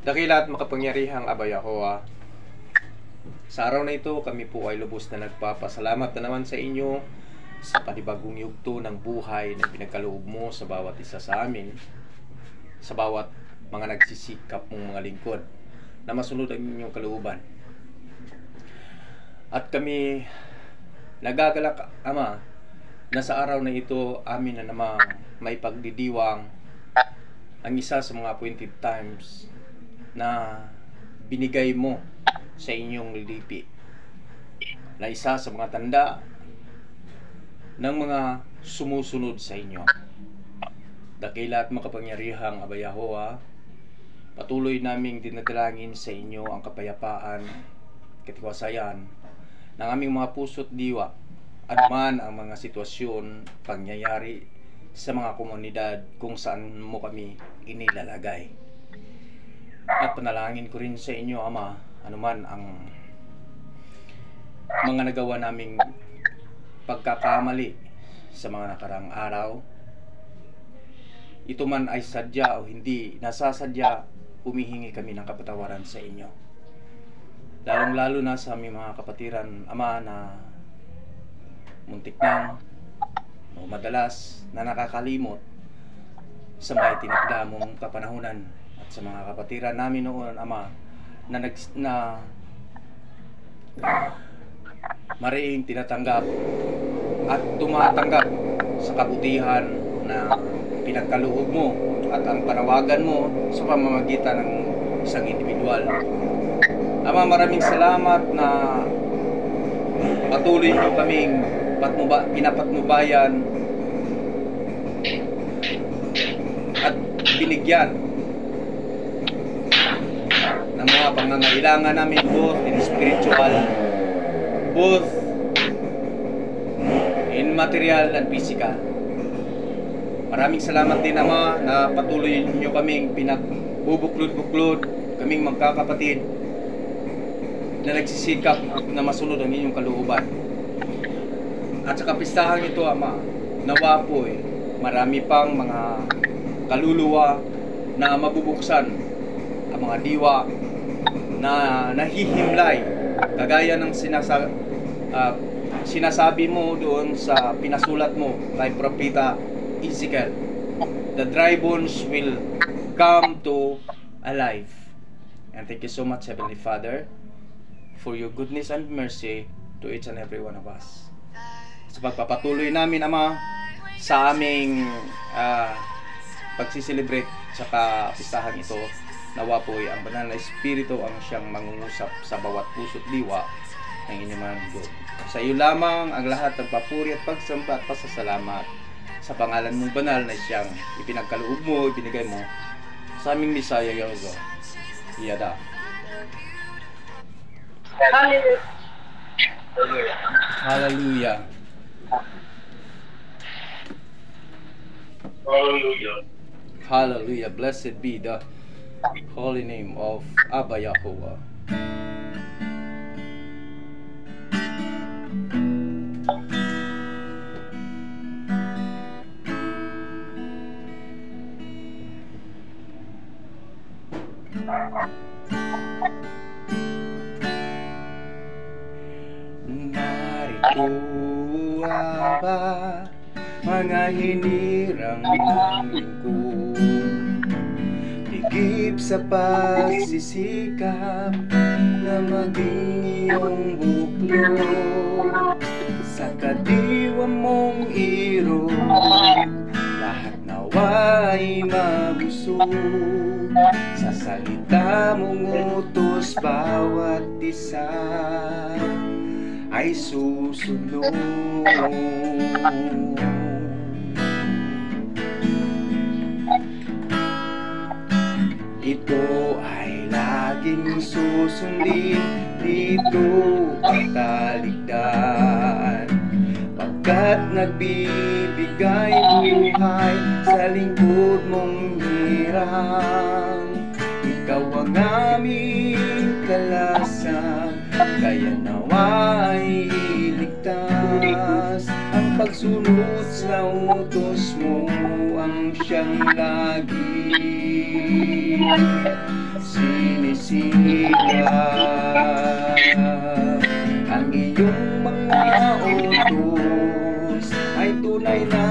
Dakila at makapangyarihang Aba Yahowa, sa araw na ito kami po ay lubos na nagpapasalamat na naman sa inyo sa panibagong yugto ng buhay na pinagkaloob mo sa bawat isa sa amin, sa bawat mga nagsisikap mong mga lingkod na masunod ang inyong kalooban. At kami nagagalak, Ama, na sa araw na ito amin na namang may pagdidiwang ang isa sa mga appointed times na binigay mo sa inyong lipi, na isa sa mga tanda ng mga sumusunod sa inyo. Dakila at makapangyarihang Aba Yahowa, patuloy naming dinadalangin sa inyo ang kapayapaan, katiwasayan ng aming mga puso't diwa, anuman ang mga sitwasyon, pangyayari sa mga komunidad kung saan mo kami inilalagay. At panalangin ko rin sa inyo, Ama, anuman ang mga nagawa naming pagkakamali sa mga nakarang araw, ito man ay sadya o hindi nasasadya, humihingi kami ng kapatawaran sa inyo. Lalong-lalo na sa aming mga kapatiran, Ama, na muntik na o madalas na nakakalimot sa mga itinakda mong kapanahunan, at sa mga kapatiran namin noon, Ama, na mariing tinatanggap at tumatanggap sa kabutihan na pinagkaloob mo at ang panawagan mo sa pamamagitan ng isang individual. Ama, maraming salamat na patuloy mo kaming pinapatnubayan at binigyan ng mga pangangailangan namin, both in spiritual, both in material and physical. Maraming salamat din, Ama, na patuloy nyo kaming pinagbubuklod-buklod, kaming magkakapatid na nagsisikap na masunod ang inyong kalooban. At sa kapistahan ito, Ama, nawa po marami pang mga kaluluwa na mabubuksan, ang mga diwa na nahihimlay, kagaya ng sinasabi mo doon sa pinasulat mo kay Propeta Ezekiel. The dry bones will come to alive. And thank you so much, Heavenly Father, for your goodness and mercy to each and every one of us. Sa pagpapatuloy namin, Ama, sa aming pagsiselebrate sa kapistahan ito, nawa po ang banal na Espiritu ang siyang mangungusap sa bawat puso't diwa ng inyong mga lingkod. Sa iyo lamang ang lahat ng papuri at pagsamba at pasasalamat sa pangalan mong banal na siyang ipinagkaloob mo, ibinigay mo sa aming Messiah, Yahuwah. Iyada. Hallelujah. Hallelujah. Hallelujah. Blessed be the holy name of Aba Yahowa. Narito, Aba, mga hinirang ng lingkod, higip sa pagsisikap na maging iyong buklod. sa kadiwa mong iro, lahat nawa'y mabusog. Sa salita mong utos, bawat isa ay susunod. Ito ay laging susundin, dito ang talikdan, pagkat nagbibigay buhay sa lingkod mong hirang. Ikaw ang aming kalasan, kaya nawa'y iligtas. Ang pagsunod sa utos mo ang siyang lagi sinisigaw. Ang iyong mga utos ay tunay na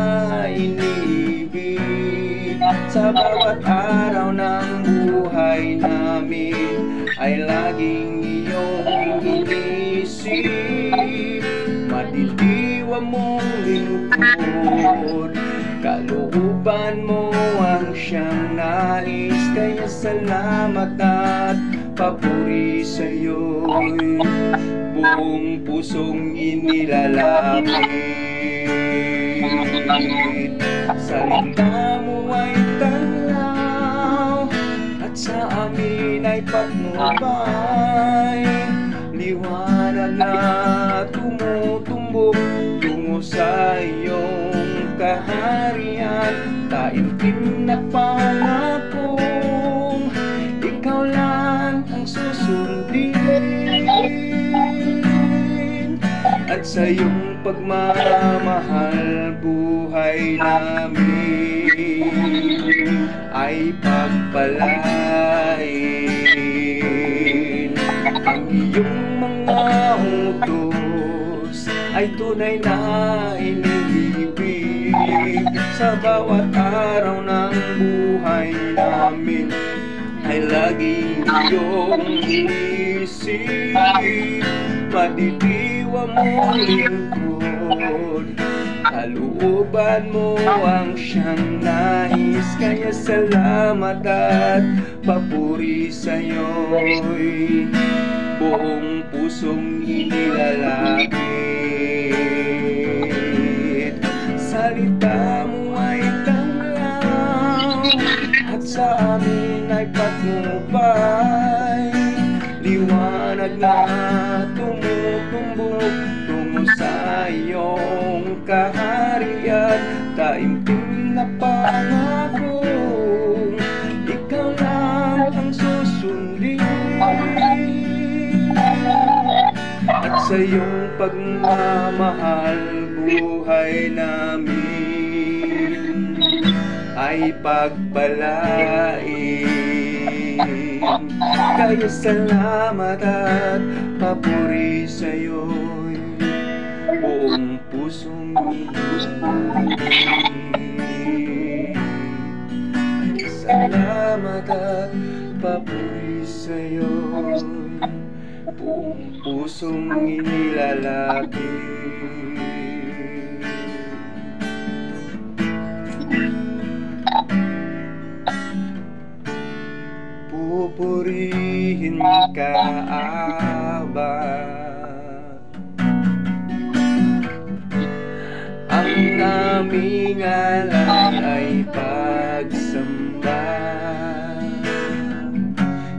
iniibig. Sa bawat araw ng buhay namin ay laging iyong inisip. Madidiwa mong lingkod, kalooban mo ang siyang nais. Kaya salamat at papuri sa'yo'y buong pusong inilalapit. Salita mo ay tanglaw at sa amin ay patnubay. Liwanag na tumutumbok tungo sa iyong kaharian. Taimtim na pangakong ikaw lang ang susundin, at sa iyong pagmamahal buhay namin ay pagpalain. Ang iyong mga utos ay tunay na iniibig. Sa bawat araw ng buhay namin ay laging iyong inisip. Madidiwa mong lingkod, kalooban mo ang siyang nais. Kaya salamat at papuri sa'yo'y buong pusong inilalapit. Salita mo ay tanglaw at sa amin ay patnubay. Liwanag na tumutumbok tungo sa iyong kaharian. Taimtim na pangako, ikaw lang ang susundin, at sa iyong pagmamahal buhay namin ay pagpalain. Kaya salamat at papuri sa'yo'y buong pusong iniibig. Salamat at papuri sa'yo'y buong pusong inilalapit. Pupurihin ka, Aba, ang aming alay ay pagsamba.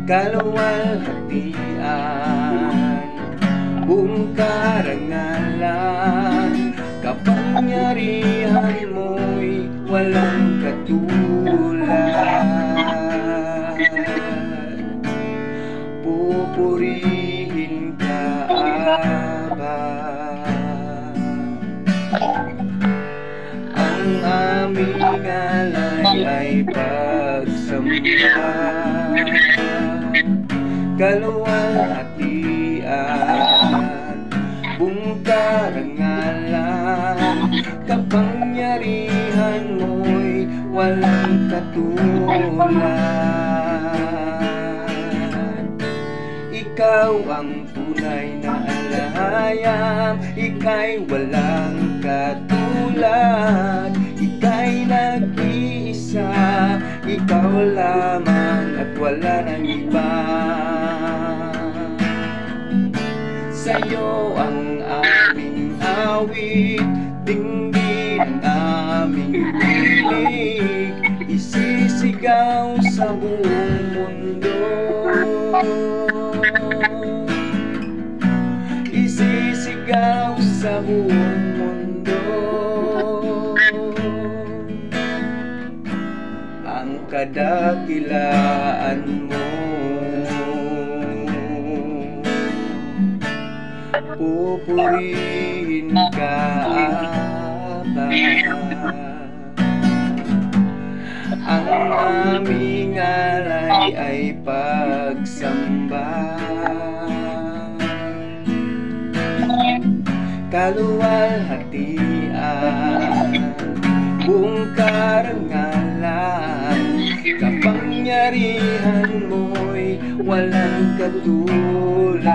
Kaluwalhatian, buong karangalan, kapangyarihan mo'y walang katulad. Pupurihin ka, Aba, ang aming alay ay pagsamba. Kaluwalhatian, buong karangalan, kapangyarihan mo'y walang katulad. Ikaw ang tunay na alay, alahayam. Ika'y walang katulad, ika'y nag-iisa, ikaw lamang at wala nang iba. Sa'yo ang aming awit, dinggin ang aming tinig, isisigaw sa buong mundo, isisigaw sa buong mundo. Ang kadakilaan mo, pupurihin ka, Aba. Ang aming alay ay pagsamba, kaluwalhatian, buong karangalan, kapangyarihan mo'y walang katulad.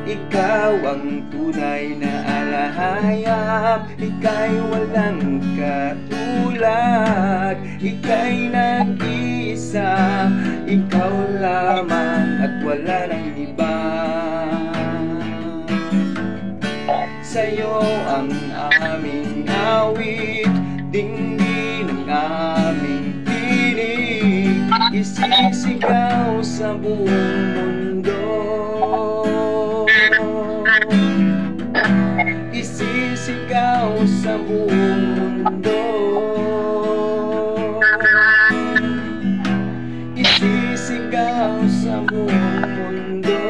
Ikaw ang tunay na alahayam, ika'y walang katulad, ika'y nag-iisa, ikaw lamang at wala nang iba. Sa'yo ang aming awit, dinggin ang aming tinig, isisigaw sa buong mundo, isisigaw sa buong mundo, isisigaw sa buong mundo.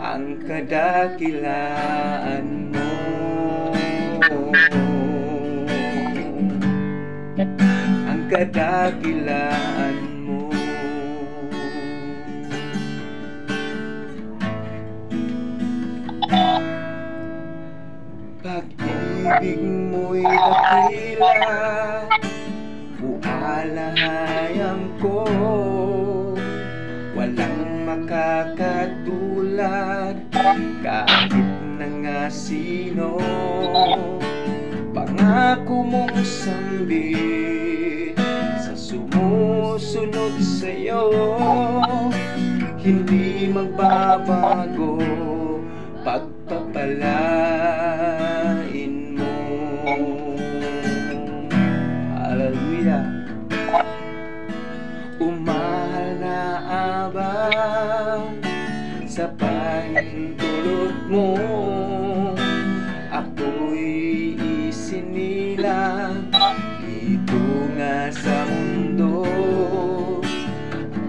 Ang kadakilaan mo, ang kadakilaan mo. Pag-ibig mo'y dakila, bualahayam ko, walang makakatulad, kahit na nga sino. Pangako mong sambit, sa sumusunod sa'yo, hindi magbabago, pagpapalain mo. Hallelujah. Umahal na Aba, sa pahintulot mo, ako'y isinilang dito nga sa mundo.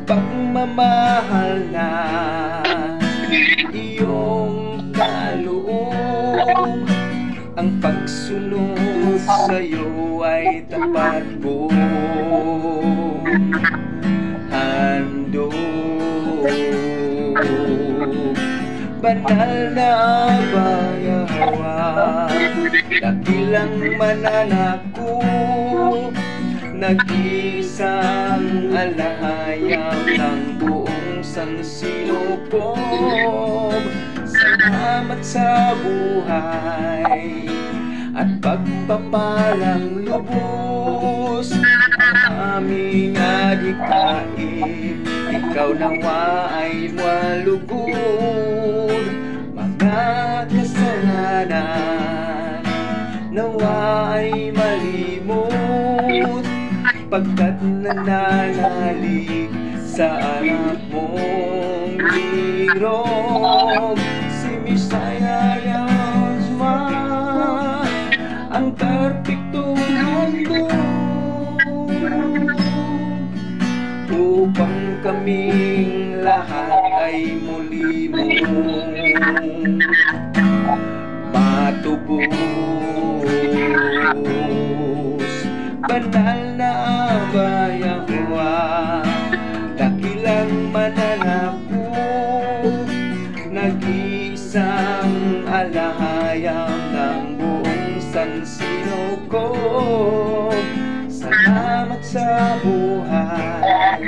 Pagmamahal na iyong kaloob, ang pagsunod sa'yo ay tapat kong handog. Banal na Aba, Yahweh, dakilang mananakop, nag-isang alahayam ng buong sansinukob. Salamat sa buhay at pagpapalang lubos, ang aming adhikain, ikaw nawa ay malugod. Mga kasalanan nawa ay malimot, pagkat nananalig sa anak mong birong, si Messiah Yahweh, ang perpektong handog, upang kaming lahat ay muli mong matubos. Banal na Aba, Yahweh, dakilang mananakop, nag-iisang alahayam ng buong sansinukob. Salamat sa buhay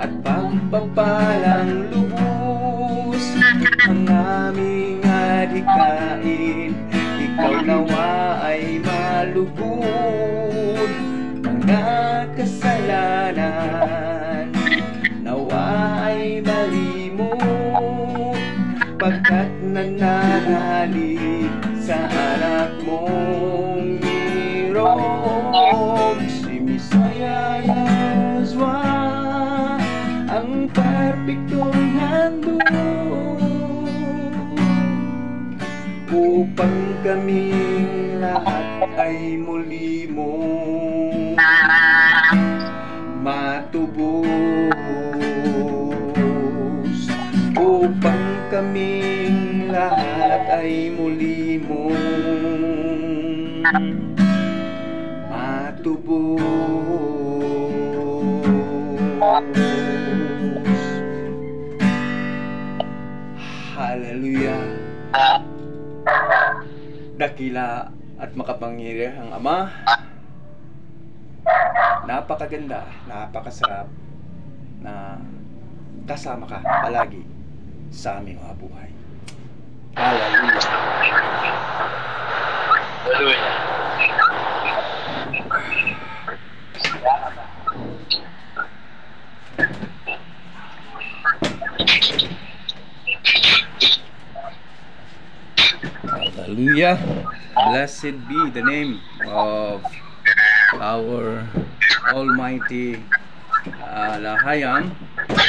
at pagpapalang lubos ang aming adhikain. Ikaw nawa ay malugod mga kasalanan, nawa ay malimot pagkat nananalig sa anak mong nirog. Si Misaya Yahshua ang perpektong handog upang kaming lahat ay muli mong matubos, upang kaming lahat ay muli mong matubos. Hallelujah. Dakila at makapangyarihang Ama, napakaganda, napakasarap na kasama ka palagi sa aming mga buhay. Hallelujah. Hallelujah. Hallelujah. Blessed be the name of our Almighty Lahayam,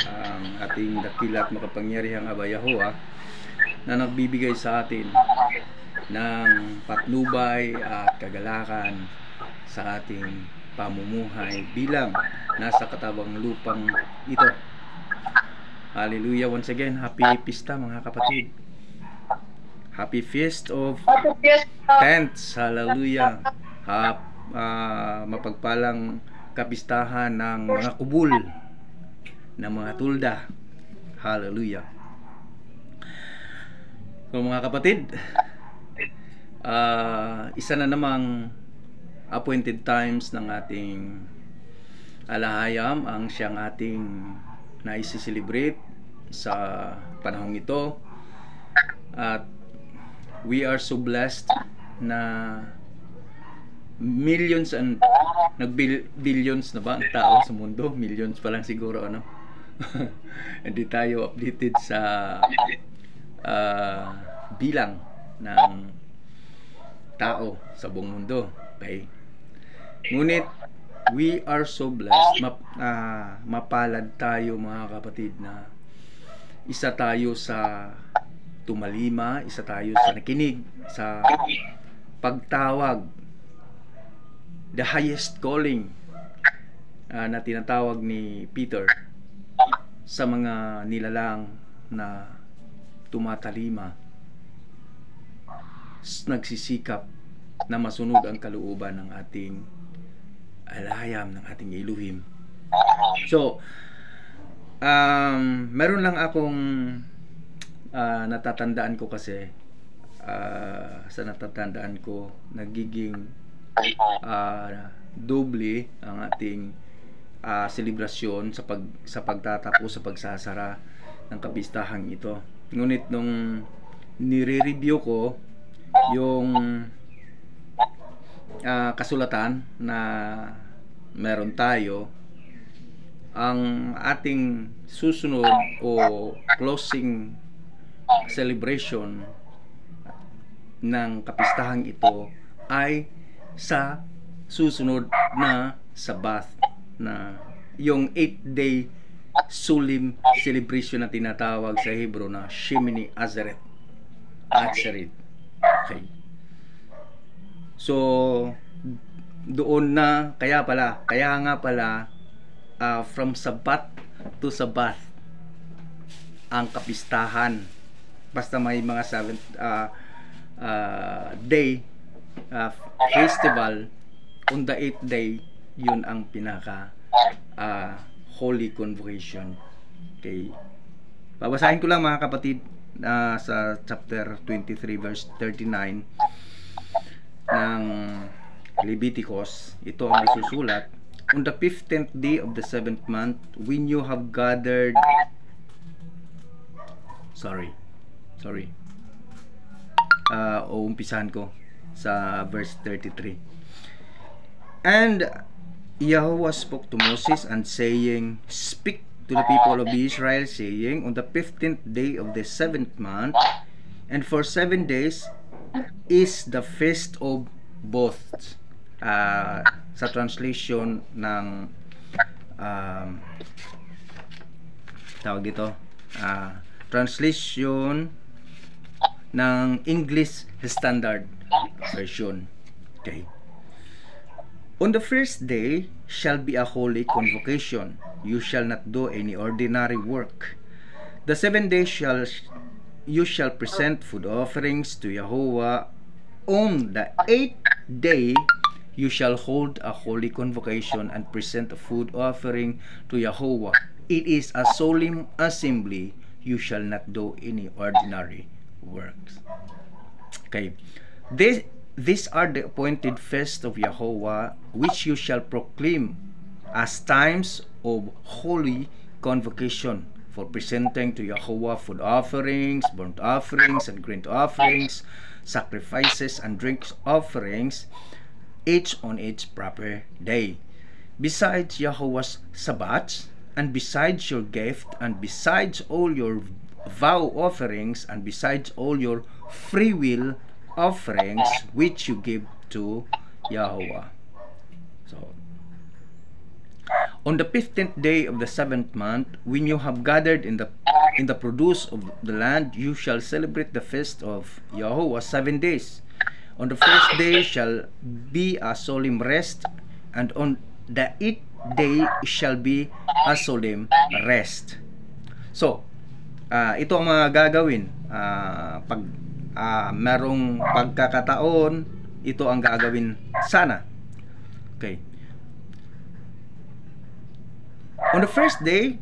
ang ating dakila at makapangyarihang Aba Yahuwah, na nagbibigay sa atin ng patnubay at kagalakan sa ating pamumuhay bilang nasa katabang lupang ito. Hallelujah. Once again, happy pista mga kapatid. Happy Feast of Tents. Hallelujah. Mapagpalang kapistahan ng mga kubul, ng mga tulda. Hallelujah. So mga kapatid, isa na namang appointed times ng ating Lahayam ang siyang ating naisi-celebrate sa panahong ito. At we are so blessed na millions and billions na ba ang tao sa mundo? Millions pa lang siguro, ano? Hindi tayo updated sa bilang ng tao sa buong mundo. Okay? Ngunit we are so blessed, mapalad tayo mga kapatid, na isa tayo sa tumalima, isa tayo sa nakinig sa pagtawag, the highest calling na tinatawag ni Peter sa mga nilalang na tumatalima, nagsisikap na masunod ang kalooban ng ating Lahayam, ng ating Elohim. So, meron lang akong natatandaan ko kasi, sa natatandaan ko, nagiging doble ang ating selebrasyon sa pagtatapos, sa pagsasara ng kapistahang ito. Ngunit nung nire-review ko yung kasulatan na meron tayo, ang ating susunod o closing celebration ng kapistahang ito ay sa susunod na Sabath, na yung 8-day solemn celebration na tinatawag sa Hebrew na Shemini Atzeret. Okay. So doon na, kaya nga pala from Sabat to Sabath ang kapistahan. Basta may mga 7 day festival, on the 8th day, yun ang pinaka Holy Convocation. Okay. Babasahin ko lang mga kapatid sa chapter 23 verse 39 ng Leviticus. Ito ang isusulat on the 15th day of the 7th month, when you have gathered, sorry, umpisahan ko sa verse 33. And Yahweh spoke to Moses and saying, speak to the people of Israel, saying, on the 15th day of the 7th month, and for 7 days is the feast of booths. Sa translation ng tawag dito, translation ng English Standard Version. Okay. On the first day shall be a holy convocation. You shall not do any ordinary work. The 7 days you shall present food offerings to Yahweh. On the 8th day you shall hold a holy convocation and present a food offering to Yahweh. It is a solemn assembly. You shall not do any ordinary works. Okay. These are the appointed feasts of Yahweh, which you shall proclaim as times of holy convocation, for presenting to Yahweh food offerings, burnt offerings, and grain offerings, sacrifices, and drink offerings, each on its proper day. Besides Yahweh's Sabbaths, and besides your gift, and besides all your vow offerings, and besides all your free will offerings which you give to Yahweh. So, on the 15th day of the 7th month, when you have gathered in the produce of the land, you shall celebrate the feast of Yahweh 7 days. On the first day shall be a solemn rest, and on the 8th day shall be a solemn rest. So, ito ang mga gagawin pag merong pagkakataon, ito ang gagawin sana. Okay. On the first day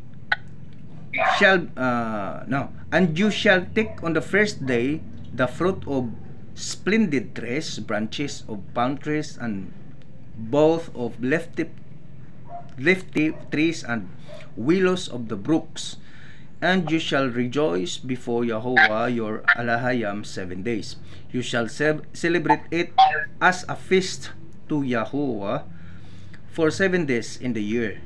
and you shall take on the first day the fruit of splendid trees, branches of palm trees, and both of leafy trees and willows of the brooks. And you shall rejoice before Yahweh your Alahayam 7 days. You shall celebrate it as a feast to Yahweh for 7 days in the year.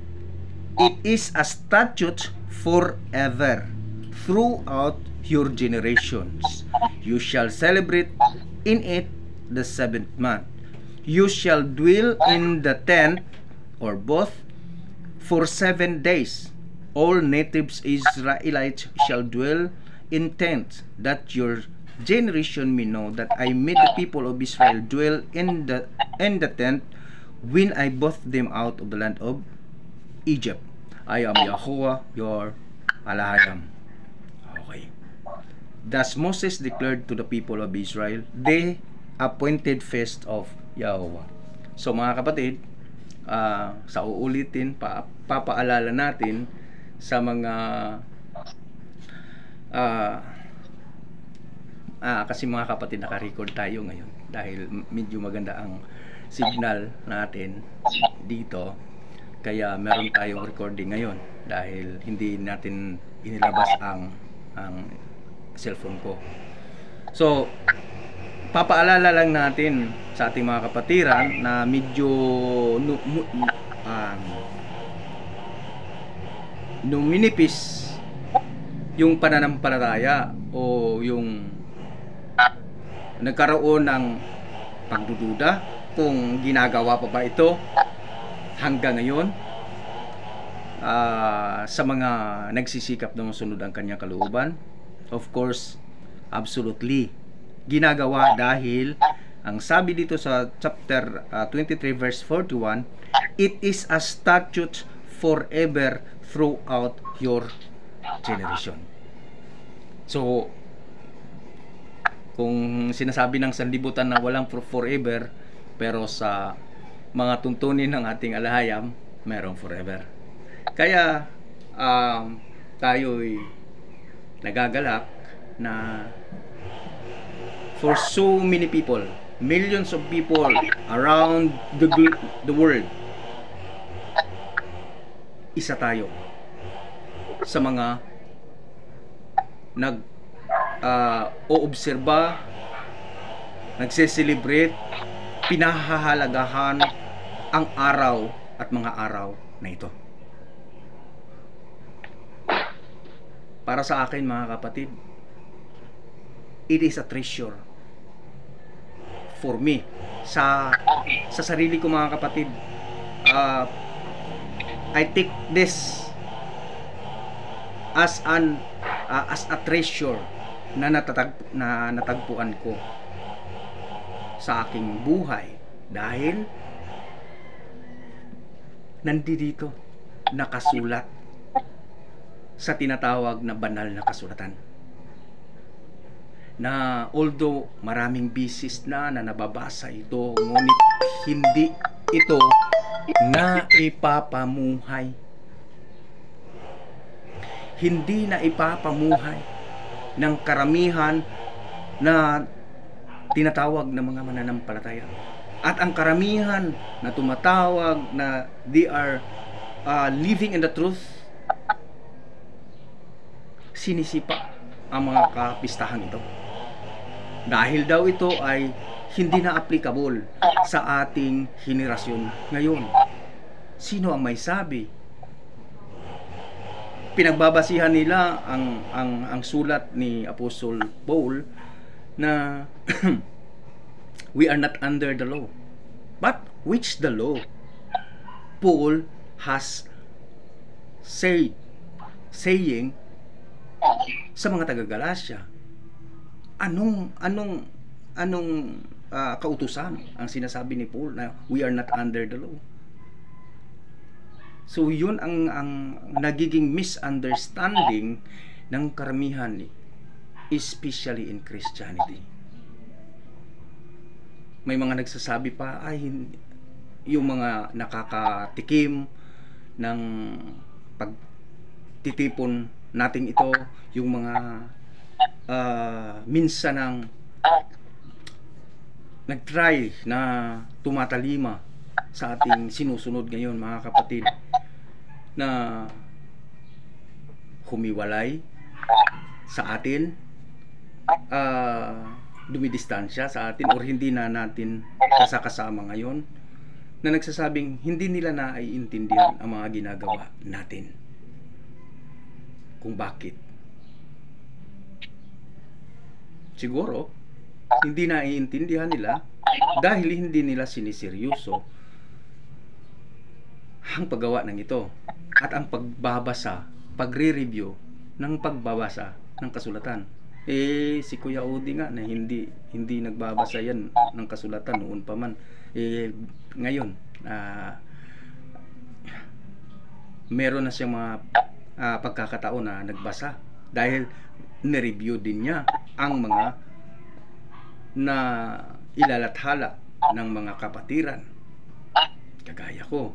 It is a statute forever throughout your generations. You shall celebrate in it the 7th month. You shall dwell in the tent or both for 7 days. All natives Israelites shall dwell in tents, that your generation may know that I made the people of Israel dwell in the tent when I brought them out of the land of Egypt. I am Yahweh your Alahayam. Okay. Thus Moses declared to the people of Israel the appointed feast of Yahweh. So mga kapatid, sa uulitin, papaalala natin sa mga kasi mga kapatid, naka-record tayo ngayon dahil medyo maganda ang signal natin dito, kaya meron tayong recording ngayon dahil hindi natin inilabas ang cellphone ko. So papaalala lang natin sa ating mga kapatiran na medyo minipis yung pananampalataya o yung nagkaroon ng pagdududa kung ginagawa pa ba ito hanggang ngayon sa mga nagsisikap na masunod ang kanyang kalooban. Of course, absolutely ginagawa, dahil ang sabi dito sa chapter 23 verse 41, it is a statute forever throughout your generation. So kung sinasabi ng sanlibutan na walang forever, pero sa mga tuntunin ng ating alahayam, merong forever. Kaya tayo'y nagagalak na for so many people, millions of people around the world, isa tayo sa mga nag oobserba, nagse-celebrate, pinahahalagahan ang araw at mga araw na ito. Para sa akin, mga kapatid, it is a treasure for me. Sa sarili ko, mga kapatid, I take this as a treasure na natagpuan ko sa aking buhay, dahil nandito nakasulat sa tinatawag na banal na kasulatan, na although maraming bisis na nababasa ito, ngunit hindi ito na ipapamuhay. Hindi na ipapamuhay ng karamihan na tinatawag na mga mananampalataya. At ang karamihan na tumatawag na they are living in the truth, sinisipa ang mga kapistahan ito. Dahil daw ito ay hindi na applicable sa ating henerasyon ngayon. Sino ang may sabi? Pinagbabasihan nila ang sulat ni Apostle Paul na we are not under the law. But which the law? Paul has saying sa mga taga-Galasya, anong kautusan ang sinasabi ni Paul na we are not under the law? So yun ang nagiging misunderstanding ng karamihan, especially in Christianity. May mga nagsasabi pa ay yung mga nakakatikim ng pagtitipon natin ito, yung mga minsan ng nagtry na tumatalima sa ating sinusunod ngayon, mga kapatid, na humiwalay sa atin, dumidistansya sa atin, or hindi na natin kasama ngayon, na nagsasabing hindi nila naiintindihan ang mga ginagawa natin. Kung bakit? Siguro hindi naiintindihan nila dahil hindi nila siniseryoso ang paggawa ng ito at ang pagbabasa, pagre-review ng pagbabasa ng kasulatan. Si Kuya Odi nga na hindi nagbabasa yan ng kasulatan noon pa man. Ngayon meron na siyang mga pagkakataon na nagbasa dahil ni-review din niya ang mga na ilalathala ng mga kapatiran kagaya ko.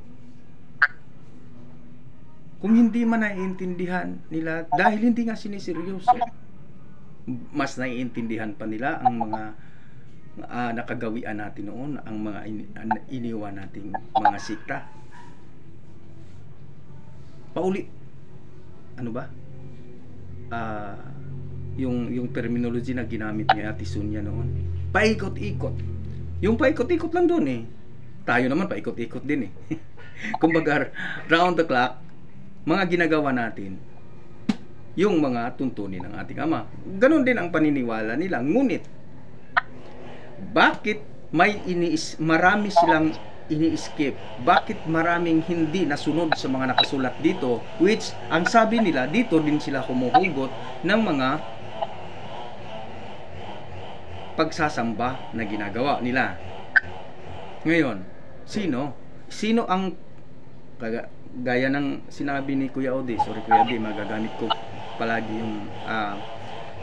Kung hindi man naiintindihan nila dahil hindi nga siniseryoso, mas naiintindihan pa nila ang mga nakagawian natin noon, ang mga iniwan nating mga sikta. Pauli, ano ba? Yung terminology na ginamit ni Ate Sonia noon, paikot-ikot. Yung paikot-ikot lang doon eh. Tayo naman paikot-ikot din eh. Kumbaga, round the clock, mga ginagawa natin, yung mga tuntunin ng ating Ama. Ganon din ang paniniwala nila. Ngunit, bakit marami silang ini-escape? Bakit maraming hindi nasunod sa mga nakasulat dito? Which, ang sabi nila, dito din sila humuhugot ng mga pagsasamba na ginagawa nila. Ngayon, sino ang gaya ng sinabi ni Kuya Odi, sorry Kuya Odi, magagamit ko palagi yung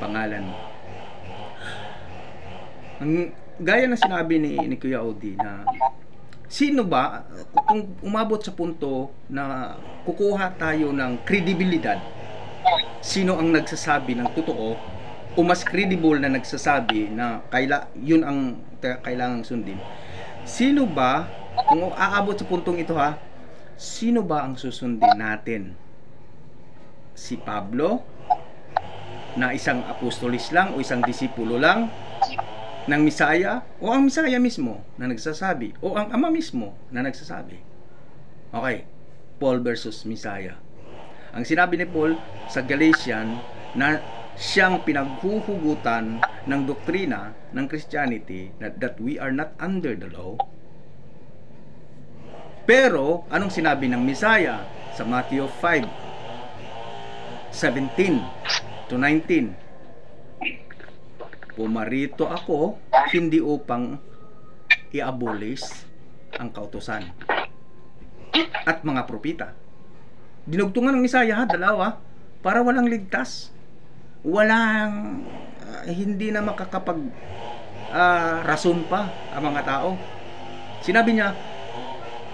pangalan mo. Ang gaya ng sinabi ni Kuya Odi na sino ba, kung umabot sa punto na kukuha tayo ng kredibilidad, sino ang nagsasabi ng totoo o mas credible na nagsasabi na yun ang kailangang sundin? Sino ba, kung aabot sa puntong ito ha, sino ba ang susundin natin? Si Pablo na isang apostolis lang o isang disipulo lang ng Misaya, o ang Misaya mismo na nagsasabi, o ang Ama mismo na nagsasabi? Okay, Paul versus Misaya. Ang sinabi ni Paul sa Galatian na siyang pinaghuhugutan ng doktrina ng Christianity that we are not under the law. Pero anong sinabi ng Misaya sa Matthew 5:17 to 19? Pumarito ako hindi upang i-abolish ang kautusan at mga propeta. Dinugtungan ng Misaya, dalawa, para walang ligtas, walang hindi na makakapag rason pa ang mga tao. Sinabi niya,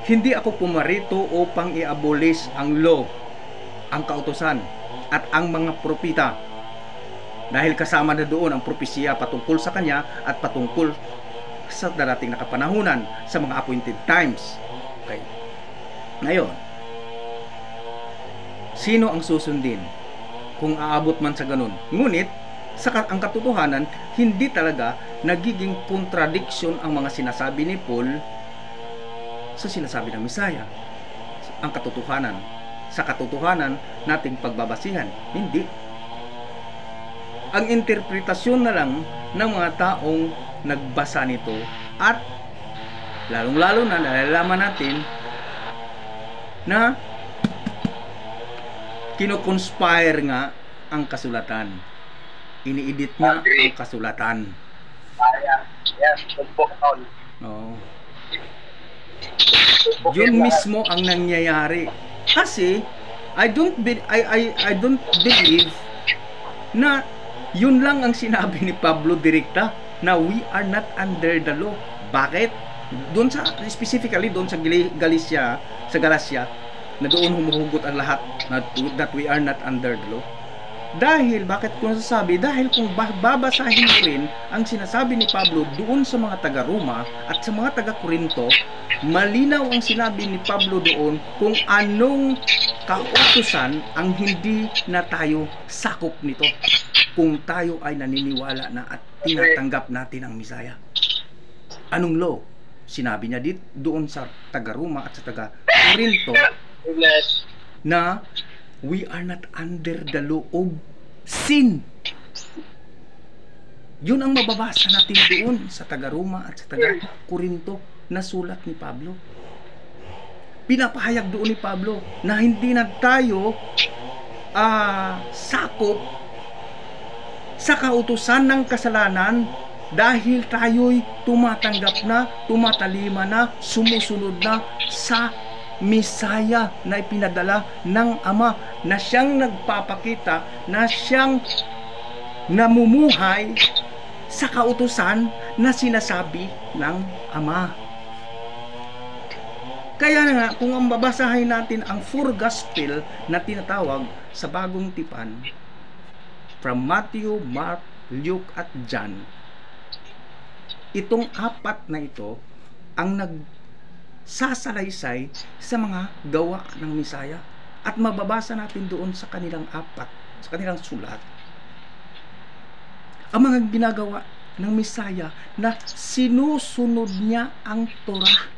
hindi ako pumarito upang i-abolish ang law, ang kautusan at ang mga propeta, dahil kasama na doon ang propesya patungkol sa kanya at patungkol sa darating na kapanahunan sa mga appointed times. Okay. Ngayon, sino ang susundin kung aabot man sa ganun? Ngunit ang katotohanan, hindi talaga nagiging contradiction ang mga sinasabi ni Paul sa sinasabi ng Misaya. Ang katotohanan, sa katotohanan nating pagbabasihan, hindi. Ang interpretasyon na lang ng mga taong nagbasa nito, at lalong-lalo na nalalaman natin na kino-conspire nga ang kasulatan. Ini-edit nga ang kasulatan. Oo. Yun mismo ang nangyayari. Kasi I don't believe na yun lang ang sinabi ni Pablo direkta, na we are not under the law. Bakit? Doon sa specifically doon sa Galatia, na doon humuhugot ang lahat that we are not under the law. Dahil, bakit ko nasasabi? Dahil kung babasahin mo rin ang sinasabi ni Pablo doon sa mga taga-Roma at sa mga taga-Korinto, malinaw ang sinabi ni Pablo doon kung anong kautusan ang hindi na tayo sakop nito kung tayo ay naniniwala na at tinatanggap natin ang Misaya. Anong law? Sinabi niya doon sa taga-Roma at sa taga-Korinto na we are not under the law of sin. Yun ang mababasa natin doon sa taga-Roma at sa taga-Korinto na sulat ni Pablo. Pinapahayag doon ni Pablo na hindi na tayo sakop sa kautusan ng kasalanan dahil tayo'y tumatanggap na, tumatalima na, sumusunod na sa Misaya na ipinadala ng Ama, na siyang nagpapakita, na siyang namumuhay sa kautusan na sinasabi ng Ama. Kaya nga, kung ang babasahin natin ang four gospel na tinatawag sa Bagong Tipan, from Matthew, Mark, Luke at John, itong apat na ito ang nagsasalaysay sa mga gawa ng Misaya, at mababasa natin doon sa kanilang apat, sa kanilang sulat, ang mga ginagawa ng Misaya na sinusunod niya ang Torah.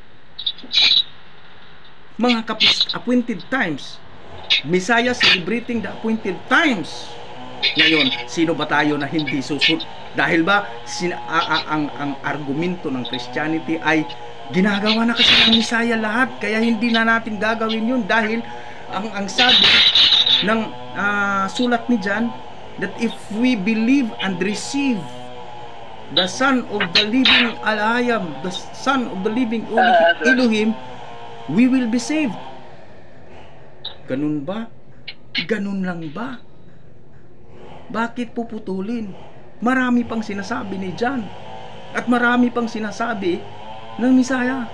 Mga appointed times, Misaya celebrating the appointed times. Ngayon, sino ba tayo na hindi susunod? Dahil ba ang argumento ng Christianity ay ginagawa na kasi ng Misaya lahat, kaya hindi na natin gagawin yun, dahil ang sabi ng sulat ni John, that if we believe and receive the Son of the living Alayam, the Son of the living Elohim, we will be saved. Ganun ba? Ganun lang ba? Bakit puputulin? Marami pang sinasabi ni John at marami pang sinasabi ng Misaya.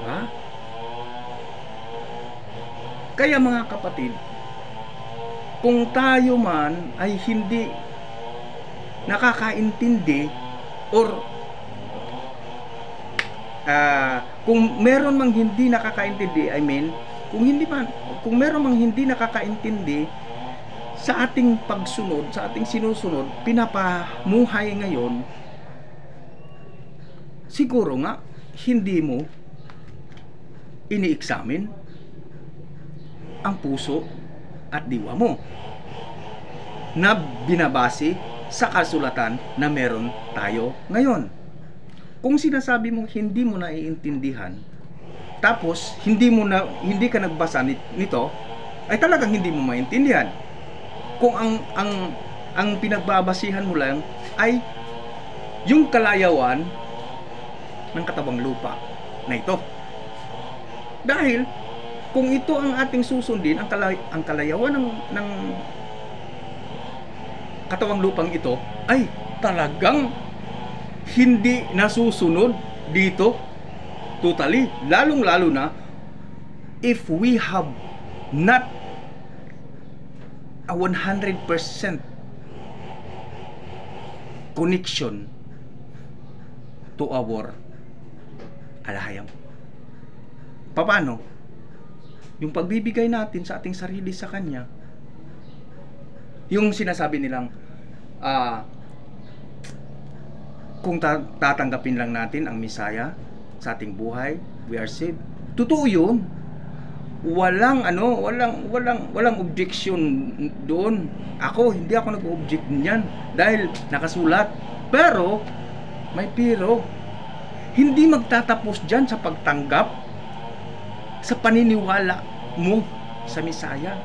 Ha? Kaya mga kapatid, kung tayo man ay hindi nakakaintindi or Kung meron mang hindi nakakaintindi, kung meron mang hindi nakakaintindi sa ating pagsunod, sa ating sinusunod, pinapamuhay ngayon, siguro nga hindi mo ini-examine ang puso at diwa mo na binabase sa kasulatan na meron tayo ngayon. Kung sinasabi mo hindi mo naiintindihan, tapos hindi ka nagbasa nito, ay talagang hindi mo maintindihan. Kung ang pinagbabasihan mo lang ay yung kalayawan ng katabang lupa na ito. Dahil kung ito ang ating susundin, ang kalayawan ng katawang lupang ito ay talagang hindi nasusunod dito totally, lalong-lalo na if we have not a 100% connection to our alahayam. Paano? Yung pagbibigay natin sa ating sarili sa Kanya, yung sinasabi nilang kung tatanggapin lang natin ang Misaya sa ating buhay, we are saved. Totoo 'yun. Walang objection doon. Hindi ako nag-object niyan dahil nakasulat. Pero may hindi magtatapos diyan sa pagtanggap sa paniniwala mo sa Misaya,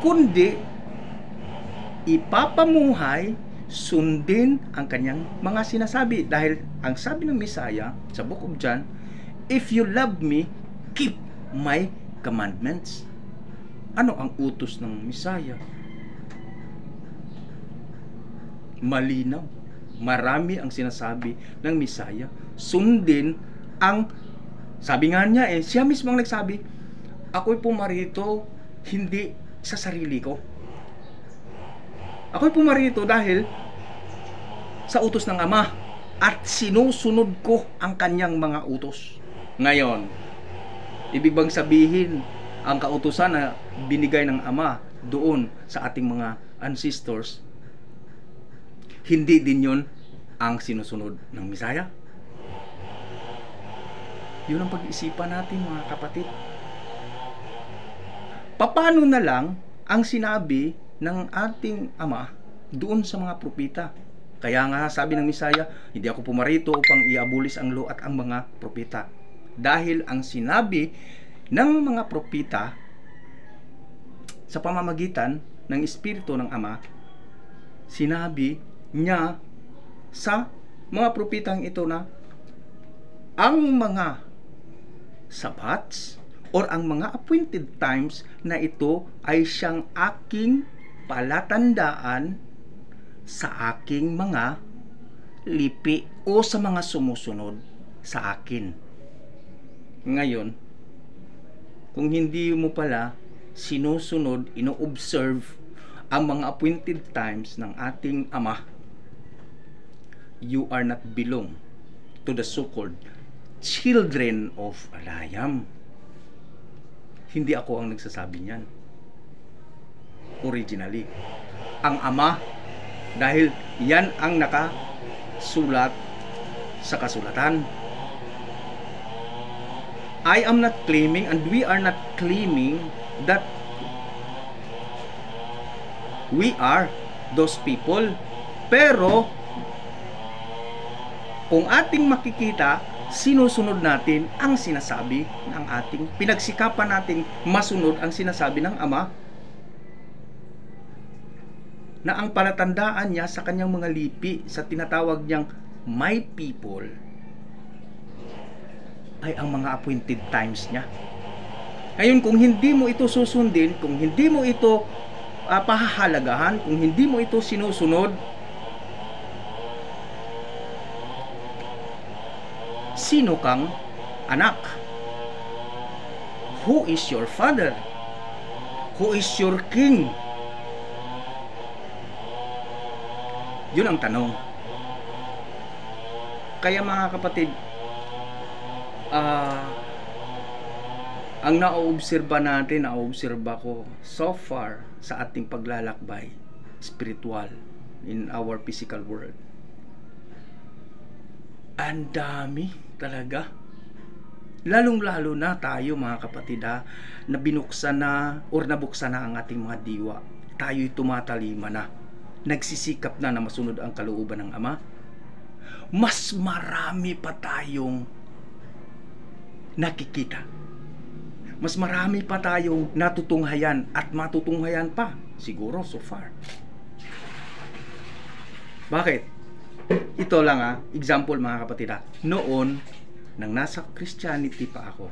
kundi ipapamuhay, sundin ang kanyang mga sinasabi. Dahil ang sabi ng Misaya sa Book of John, if you love me, keep my commandments. Ano ang utos ng Misaya? Malinaw. Marami ang sinasabi ng Misaya. Sundin ang, sabi nga niya siya mismo ang nagsabi, ako'y pumarito hindi sa sarili ko. Ako'y pumarito dahil sa utos ng Ama at sinusunod ko ang kanyang mga utos. Ngayon, ibig bang sabihin ang kautusan na binigay ng Ama doon sa ating mga ancestors, hindi din yun ang sinusunod ng Misaya? Yun ang pag-isipan natin, mga kapatid. Paano na lang ang sinabi ng ating Ama doon sa mga propeta? Kaya nga sabi ng Misaya, hindi ako pumarito upang iabulis ang law at ang mga propeta. Dahil ang sinabi ng mga propeta sa pamamagitan ng Espiritu ng Ama, sinabi niya sa mga propetang ito na ang mga sabats or ang mga appointed times na ito ay siyang aking palatandaan sa aking mga lipi o sa mga sumusunod sa akin. Ngayon, kung hindi mo pala sinusunod, ino-observe ang mga appointed times ng ating Ama, you are not belong to the so-called children of Alayam. Hindi ako ang nagsasabi niyan. Originally, ang Ama, dahil yan ang nakasulat sa kasulatan. I am not claiming and we are not claiming that we are those people. Pero kung ating makikita, sinusunod natin ang sinasabi ng ating, pinagsikapan nating masunod ang sinasabi ng Ama, na ang palatandaan niya sa kanyang mga lipi, sa tinatawag niyang my people, ay ang mga appointed times niya. Ngayon, kung hindi mo ito susundin, kung hindi mo ito pahahalagahan, kung hindi mo ito sinusunod, sino kang anak? Who is your father? Who is your king? Yun ang tanong. Kaya mga kapatid, ah ang naoobserba natin, naoobserba ko so far sa ating paglalakbay spiritual in our physical world, ang dami talaga. Lalong-lalo na tayo mga kapatid na binuksan na or nabuksan na ang ating mga diwa. Tayo'y tumatalima na. Nagsisikap na na masunod ang kalooban ng Ama. Mas marami pa tayong nakikita. Mas marami pa tayong natutunghayan at matutunghayan pa. Siguro so far. Bakit? Ito lang example mga kapatid Noon, nang nasa Christianity pa ako,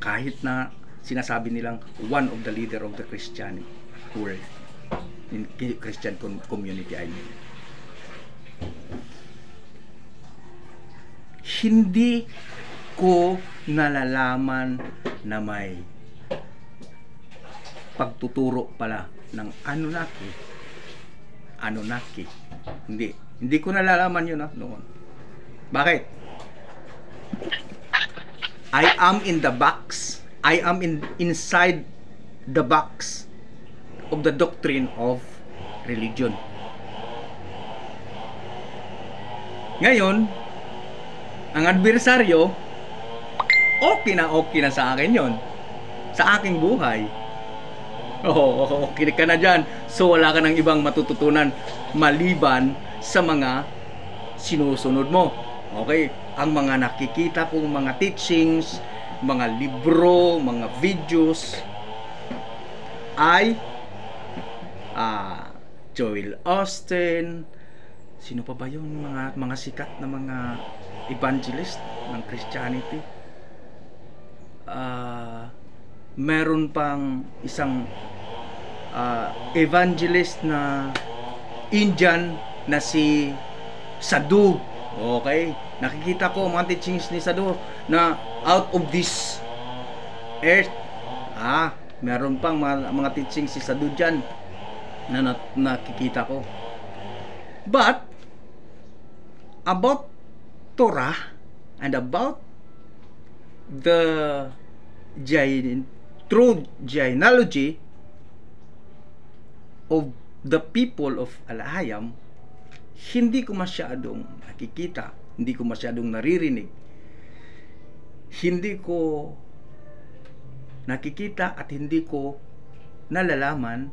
kahit na sinasabi nilang one of the leader of the Christian world, in Christian community I mean, hindi ko nalalaman na may pagtuturo pala ng Anunnaki. Hindi ko nalalaman yun noon. Bakit? I am in the box. I am inside the box of the doctrine of religion. Ngayon, ang adversaryo, okay na sa akin yon, sa aking buhay. Okay ka na dyan. So wala ka ng ibang matututunan maliban sa mga sinusunod mo. Okay, ang mga nakikita kong mga teachings, mga libro, mga videos ay Joel Austin, sino pa ba yun, mga sikat na mga evangelist ng Christianity. Meron pang isang evangelist na Indian na si Sadhu. Okay, nakikita ko mga teachings ni Sadhu na out of this earth. Meron pang mga teachings si Sadhu dyan na nakikita ko. But about Torah and about the true genealogy of the people of Al-Hayam, hindi ko masyadong nakikita, hindi ko masyadong naririnig, hindi ko nakikita at hindi ko nalalaman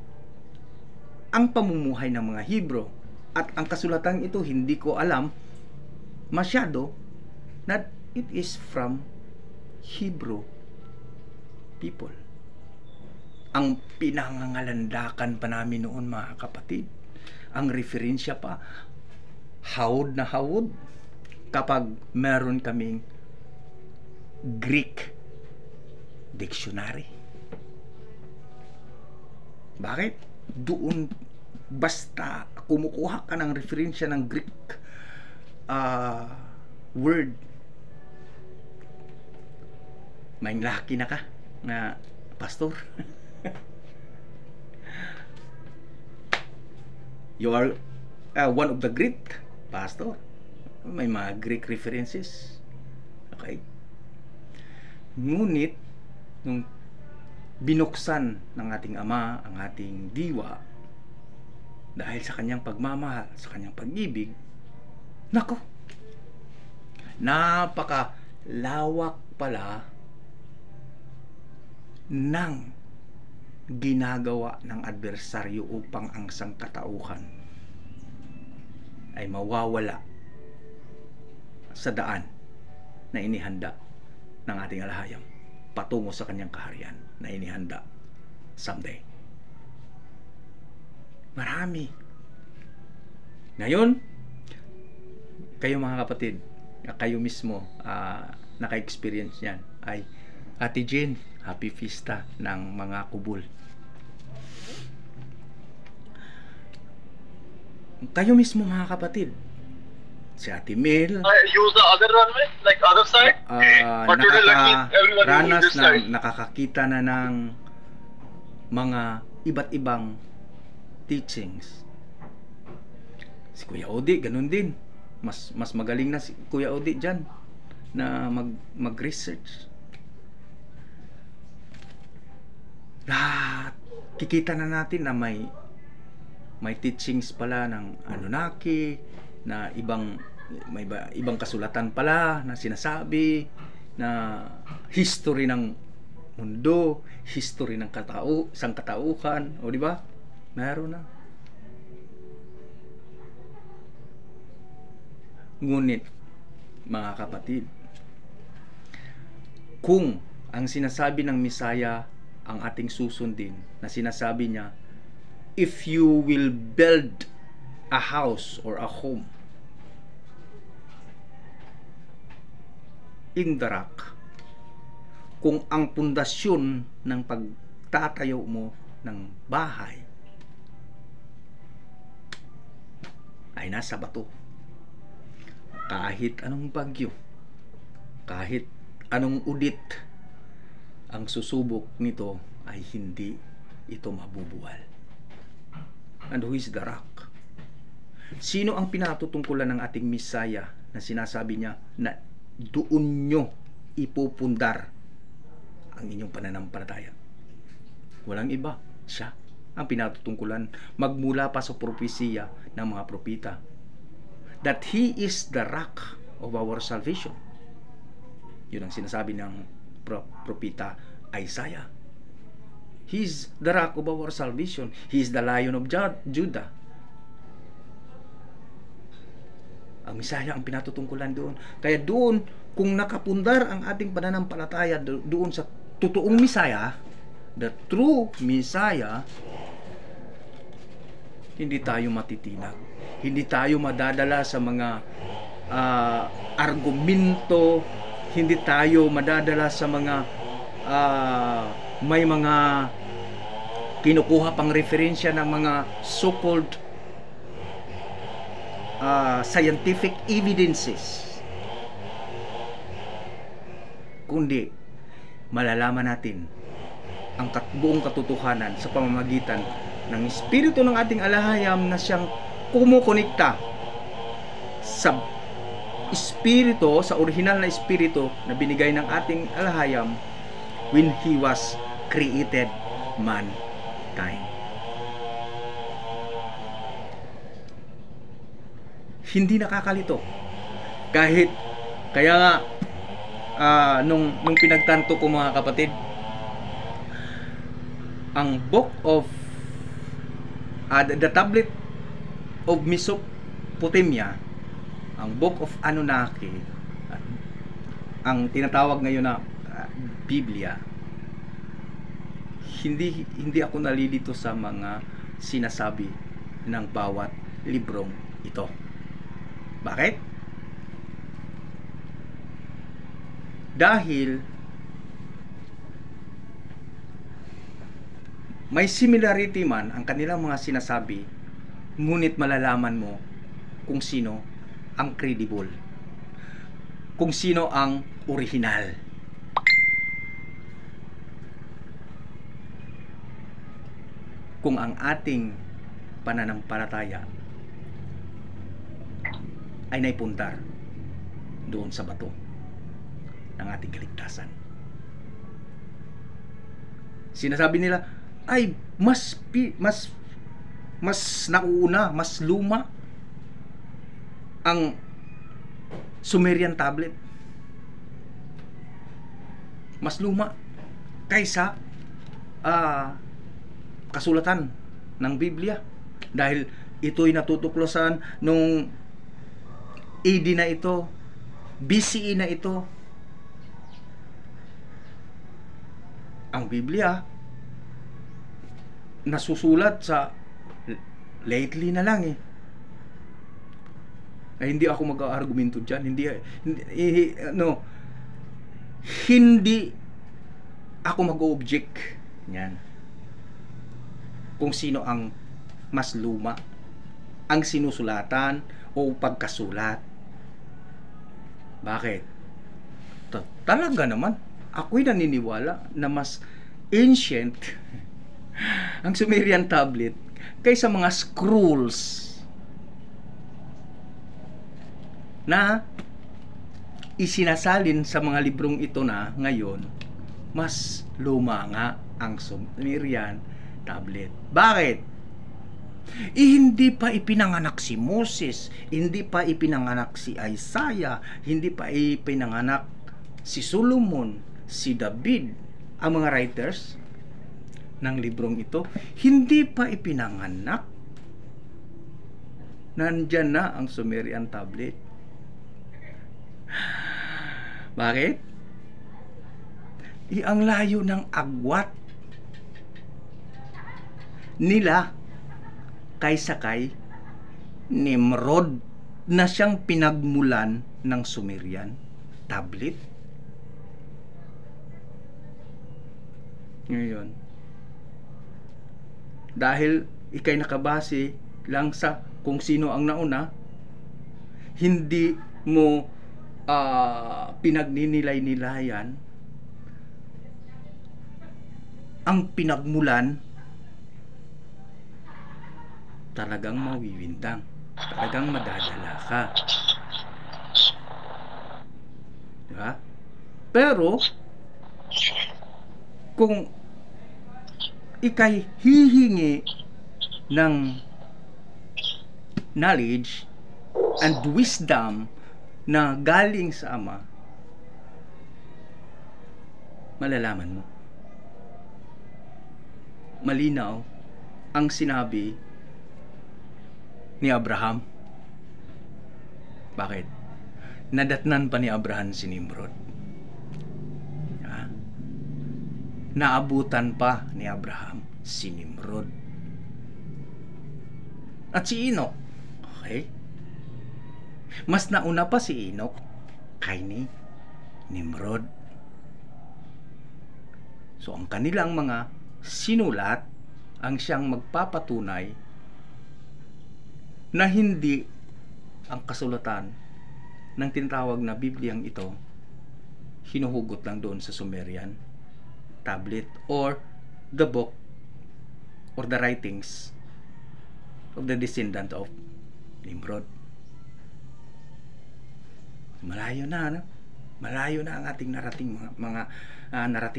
ang pamumuhay ng mga Hebrew. At ang kasulatan ito hindi ko alam masyado na it is from Hebrew people. Ang pinangangalandakan pa namin noon mga kapatid, ang referensya pa, hawod na hawod kapag meron kaming Greek dictionary. Bakit? Doon basta kumukuha ka ng referensya ng Greek word, may laki na ka na pastor. You are one of the Greek pastor. May mga Greek references. Okay. Ngunit nung binuksan ng ating Ama ang ating diwa dahil sa kanyang pagmamahal, sa kanyang pag-ibig, nako, napaka lawak pala ng ginagawa ng adversaryo upang ang sangkatauhan ay mawawala sa daan na inihanda ng ating Alahayam patungo sa kanyang kaharian na inihanda someday. Marami. Ngayon, kayo mga kapatid, kayo mismo naka-experience yan, ay Ate Jane, happy fiesta ng mga kubul. Kayo mismo mga kapatid, si Ate Mel, use the other runway, like other side. But today, lucky everyone ranas this na side. nakakakita na ng mga iba't ibang teachings. Si Kuya Odi, ganun din. Mas magaling na si Kuya Odi diyan na mag-research. Lahat kikita na natin na may teachings pala ng Anunnaki, na ibang kasulatan pala na sinasabi na history ng mundo, history ng sangkatauhan, o di ba? Meron na. Ngunit, mga kapatid, kung ang sinasabi ng Misaya ang ating susundin, na sinasabi niya, if you will build a house or a home in the rock, kung ang pundasyon ng pagtatayo mo ng bahay ay nasa bato, kahit anong bagyo, kahit anong udit ang susubok nito, ay hindi ito mabubuwal. And who is the rock? Sino ang pinatutungkulan ng ating Misaya na sinasabi niya na doon nyo ipupundar ang inyong pananampalataya? Walang iba, siya ang pinatutungkulan magmula pa sa propesiya ng mga propeta, that He is the rock of our salvation. Yun ang sinasabi ng propeta Isaiah. He is the rock of our salvation. He is the Lion of Judah. Ang Misaya ang pinatutungkulan doon. Kaya doon, kung nakapundar ang ating pananampalataya doon sa totoong Misaya, the true Misaya, hindi tayo matitinag. Hindi tayo madadala sa mga argumento. Hindi tayo madadala sa mga may mga kinukuha pang referensya ng mga so-called scientific evidences, kundi malalaman natin ang buong katotohanan sa pamamagitan ng espiritu ng ating alahayam na siyang kumukonekta sa espiritu, sa original na espiritu na binigay ng ating alahayam when He was created mankind. Hindi nakakalito. Kahit, kaya nga, nung pinagtanto ko, mga kapatid, ang book of the tablet of Mesopotamia, ang book of Anunnaki, ang tinatawag ngayon na Biblia, hindi ako nalilito sa mga sinasabi ng bawat librong ito. Bakit? Dahil may similarity man ang kanilang mga sinasabi, ngunit malalaman mo kung sino ang credible, kung sino ang original. Kung ang ating pananampalataya ay naipundar doon sa bato ng ating kaligtasan. Sinasabi nila ay mas nauna, mas luma ang Sumerian tablet. Mas luma kaysa kasulatan ng Biblia, dahil ito'y natutuklasan nung AD na ito, BCE na ito. Ang Biblia nasusulat sa lately na lang ay hindi ako mag-aargumento diyan, hindi ako mag-object niyan kung sino ang mas luma, ang sinusulatan o pagkasulat. Bakit? Talaga naman, ako'y naniniwala na mas ancient ang Sumerian tablet kaysa mga scrolls na isinasalin sa mga librong ito na ngayon, mas luma nga ang Sumerian tablet. Bakit? Hindi pa ipinanganak si Moses, hindi pa ipinanganak si Isaiah, hindi pa ipinanganak si Solomon, si David, ang mga writers ng librong ito, hindi pa ipinanganak. Nandyan na ang Sumerian tablet. Bakit? Ang layo ng agwat nila kaysa kay Nimrod na siyang pinagmulan ng Sumerian tablet. Ngayon, dahil ikay nakabase lang sa kung sino ang nauna, hindi mo pinagninilay-nilayan ang pinagmulan, talagang mawiwindang, talagang madadala ka. Diba? Pero kung ikay hihingi ng knowledge and wisdom na galing sa Ama, malalaman mo. Malinaw ang sinabi ni Abraham. Bakit? Nadatnan pa ni Abraham si Nimrod. Naabutan pa ni Abraham si Nimrod. At si Enoch, okay? Mas nauna pa si Enoch kay ni Nimrod. So ang kanilang mga sinulat ang siyang magpapatunay na hindi ang kasulatan ng tinatawag na Bibliang ito hinuhugot lang doon sa Sumerian tablet or the book or the writings of the descendant of Nimrod. Malayo na, no? Malayo na ang ating narating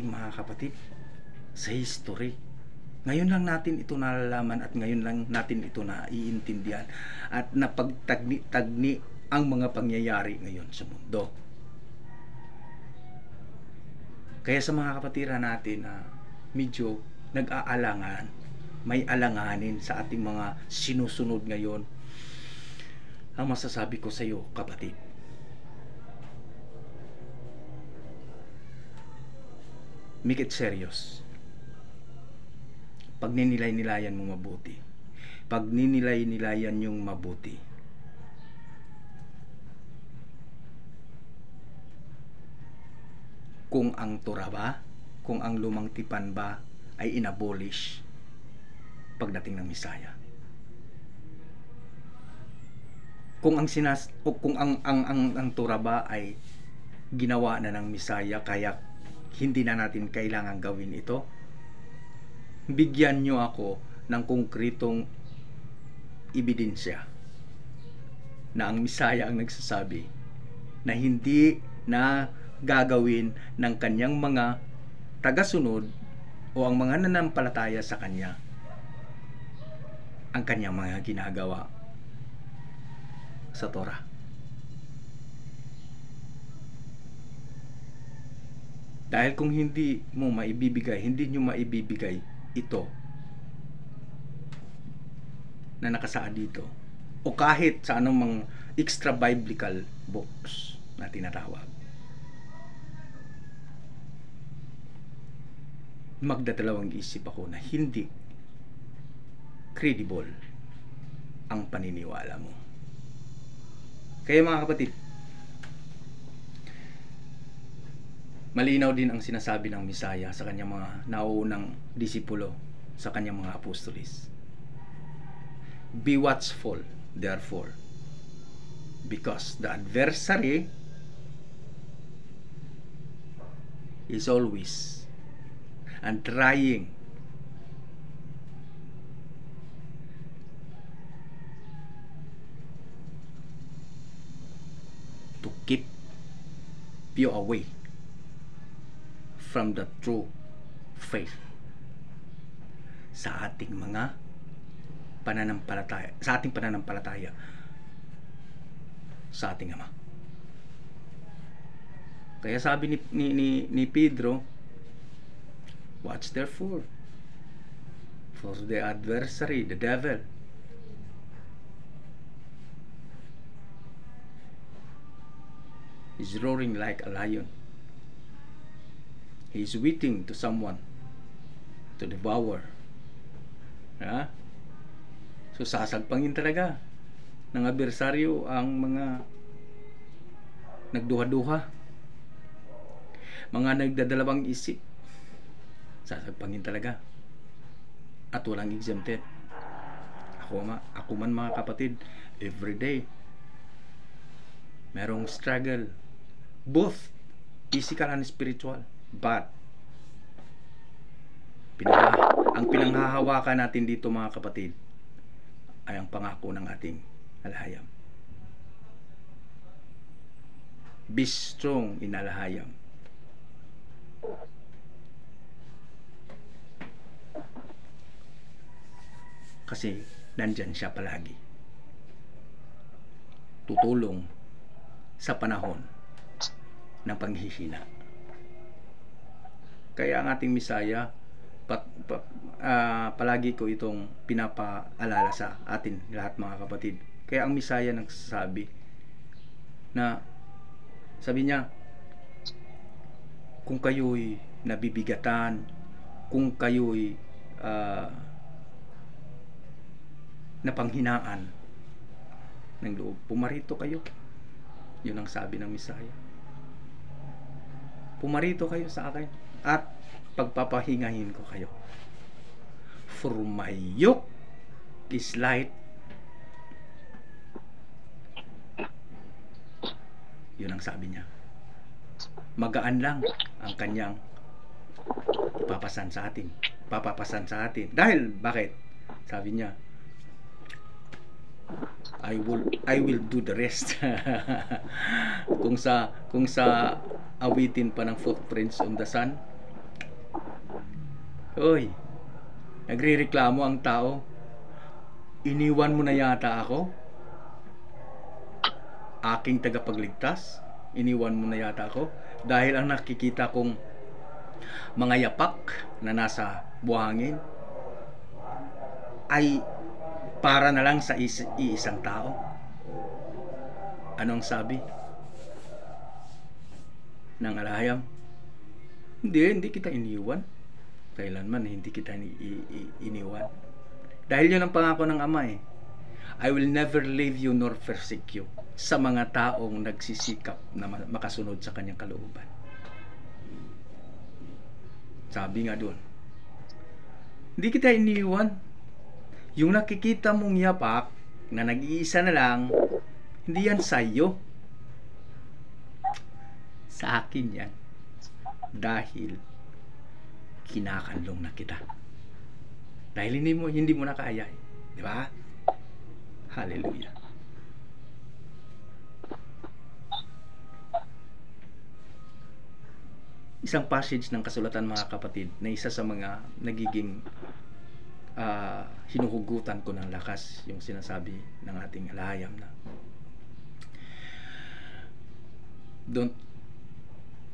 mga kapatid sa history. Ngayon lang natin ito nalalaman at ngayon lang natin ito naiintindihan at napagtagni-tagni ang mga pangyayari ngayon sa mundo. Kaya sa mga kapatiran natin na medyo nag-aalangan, may alanganin sa ating mga sinusunod ngayon, ang masasabi ko sa iyo, kapatid, make it serious. Pag ninilay-nilayan mo mabuti, pag ninilay-nilayan yung mabuti, kung ang Torah ba, kung ang lumang tipan ba ay inabolish pagdating ng Misaya. Kung ang Torah ba ay ginawa na ng Misaya kaya hindi na natin kailangan gawin ito, bigyan nyo ako ng konkretong ebidensya na ang Misaya ang nagsasabi na hindi na gagawin ng kanyang mga tagasunod o ang mga nanampalataya sa kanya ang kanyang mga ginagawa sa Torah. Dahil kung hindi mo maibibigay, hindi nyo maibibigay ito na nakasaad dito o kahit sa anong mga extra biblical books na tinatawag, magdadalawang isip ako na hindi credible ang paniniwala mo. Kaya mga kapatid, malinaw din ang sinasabi ng Misaya sa kanyang mga nauunang disipulo, sa kanyang mga apostolis. Be watchful, therefore, because the adversary is always and trying you away from the true faith sa ating mga pananampalataya, sa ating pananampalataya sa ating Ama. Kaya sabi ni Pedro, watch therefore, for the adversary, the devil, is roaring like a lion. He is waiting to someone to devour. Ha? So sasagpangin talaga ng adversaryo ang mga nagduha-duha, mga nagdadalawang isip. Sasagpangin talaga. At walang exempted. Ako man mga kapatid, every day merong struggle, both physical and spiritual. But ang pinanghahawakan natin dito mga kapatid ay ang pangako ng ating alahayam. Be strong in alahayam. Kasi nandyan siya palagi. Tutulong sa panahon ng panghihina. Kaya ang ating Misaya, palagi ko itong pinapaalala sa atin lahat mga kapatid. Kaya ang Misaya nagsasabi na, sabi niya, kung kayo'y nabibigatan, kung kayo'y napanghinaan ng loob, pumarito kayo. Yun ang sabi ng Misaya. Pumarito kayo sa akin at pagpapahingahin ko kayo. For my yoke is light. Yun ang sabi niya. Magaan lang ang kanyang papapasan sa atin. Dahil bakit? Sabi niya, I will do the rest. kung sa awitin pa ng Footprints on the Sun, oy, nagrereklamo ang tao, iniwan mo na yata ako, aking tagapagligtas, iniwan mo na yata ako, dahil ang nakikita kong mga yapak na nasa buhangin ay para na lang sa iisang tao. Anong sabi ng alahayam? Hindi kita iniwan. Kailanman hindi kita iniwan. Dahil yun ang pangako ng Ama eh. I will never leave you nor forsake you, sa mga taong nagsisikap na makasunod sa kanyang kalooban. Sabi nga doon, hindi kita iniwan. Yung nakikita mong yapak na nag-iisa na lang, hindi yan sa'yo. Sa akin yan. Dahil kinakanlong na kita. Dahil hindi mo na kaya eh. Di ba? Hallelujah. Isang passage ng kasulatan mga kapatid na isa sa mga nagiging hinuhugutan ko ng lakas, yung sinasabi ng ating alahayam na don't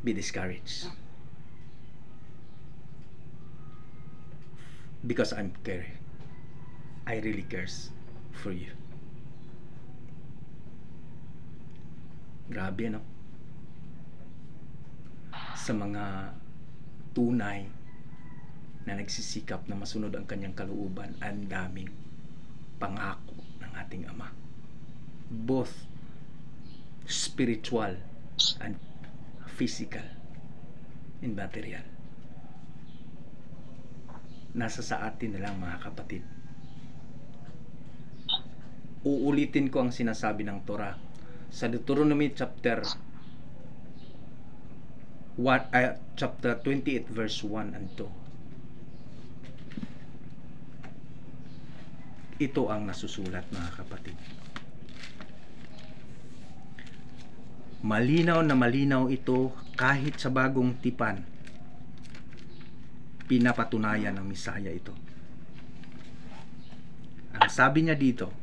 be discouraged because I really cares for you. Grabe no? Sa mga tunay na nagsisikap na masunod ang kanyang kalooban, ang daming pangako ng ating Ama, both spiritual and physical and material. Nasa sa atin na lang mga kapatid. Uulitin ko ang sinasabi ng Torah sa Deuteronomy chapter 28 verse 1 and 2. Ito ang nasusulat mga kapatid. Malinaw na malinaw ito kahit sa bagong tipan. Pinapatunayan ng Misaya ito. Ang sabi niya dito,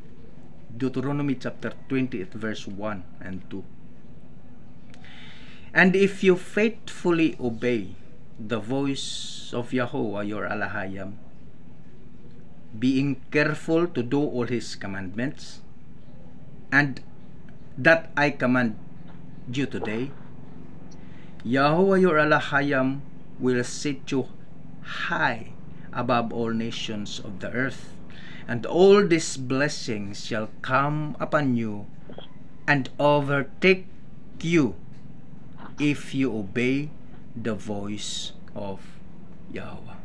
Deuteronomy chapter 28 verse 1 and 2. And if you faithfully obey the voice of Yahuwah your Elohim, being careful to do all his commandments, and that I command you today, Yahuwah your Elohim will set you high above all nations of the earth, and all these blessings shall come upon you and overtake you if you obey the voice of Yahuwah.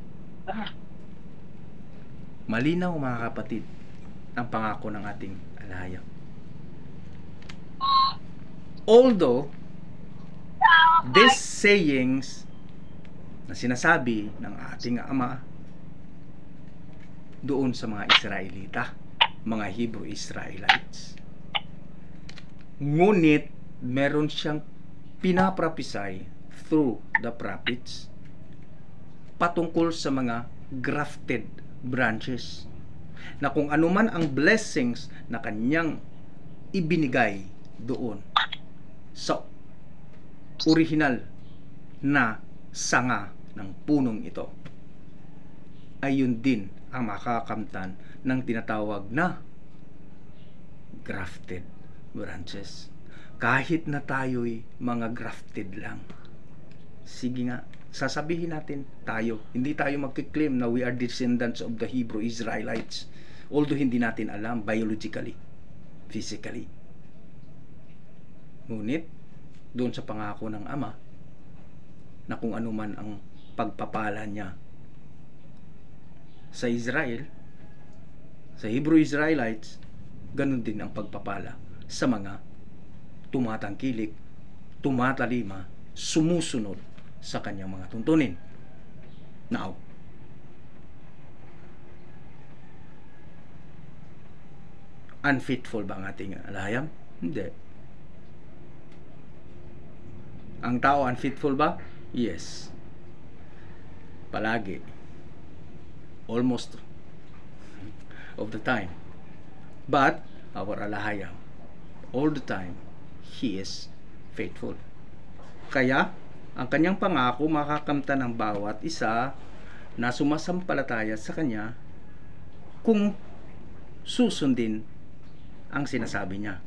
Malinaw mga kapatid ang pangako ng ating Elohim. Although these sayings na sinasabi ng ating Ama doon sa mga Israelita, mga Hebrew Israelites, ngunit meron siyang pinaprophesy through the prophets patungkol sa mga grafted branches, na kung anuman ang blessings na kanyang ibinigay doon sa original na sanga ng punong ito, ay yun din ang makakamtan ng tinatawag na grafted branches. Kahit na tayo'y mga grafted lang, sige nga, sasabihin natin tayo, hindi tayo magkiklaim na we are descendants of the Hebrew Israelites, although hindi natin alam biologically, physically. Ngunit doon sa pangako ng Ama na kung ano man ang pagpapala niya sa Israel, sa Hebrew Israelites, ganun din ang pagpapala sa mga tumatangkilik, tumatalima, sumusunod sa kanyang mga tuntunin. Now, unfaithful ba ang ating Elohim? Hindi. Ang tao unfaithful ba? Yes. Palagi. Almost of the time. But our Elohim, all the time, He is faithful. Kaya, ang kanyang pangako makakamtan ng bawat isa na sumasampalataya sa kanya kung susundin ang sinasabi niya.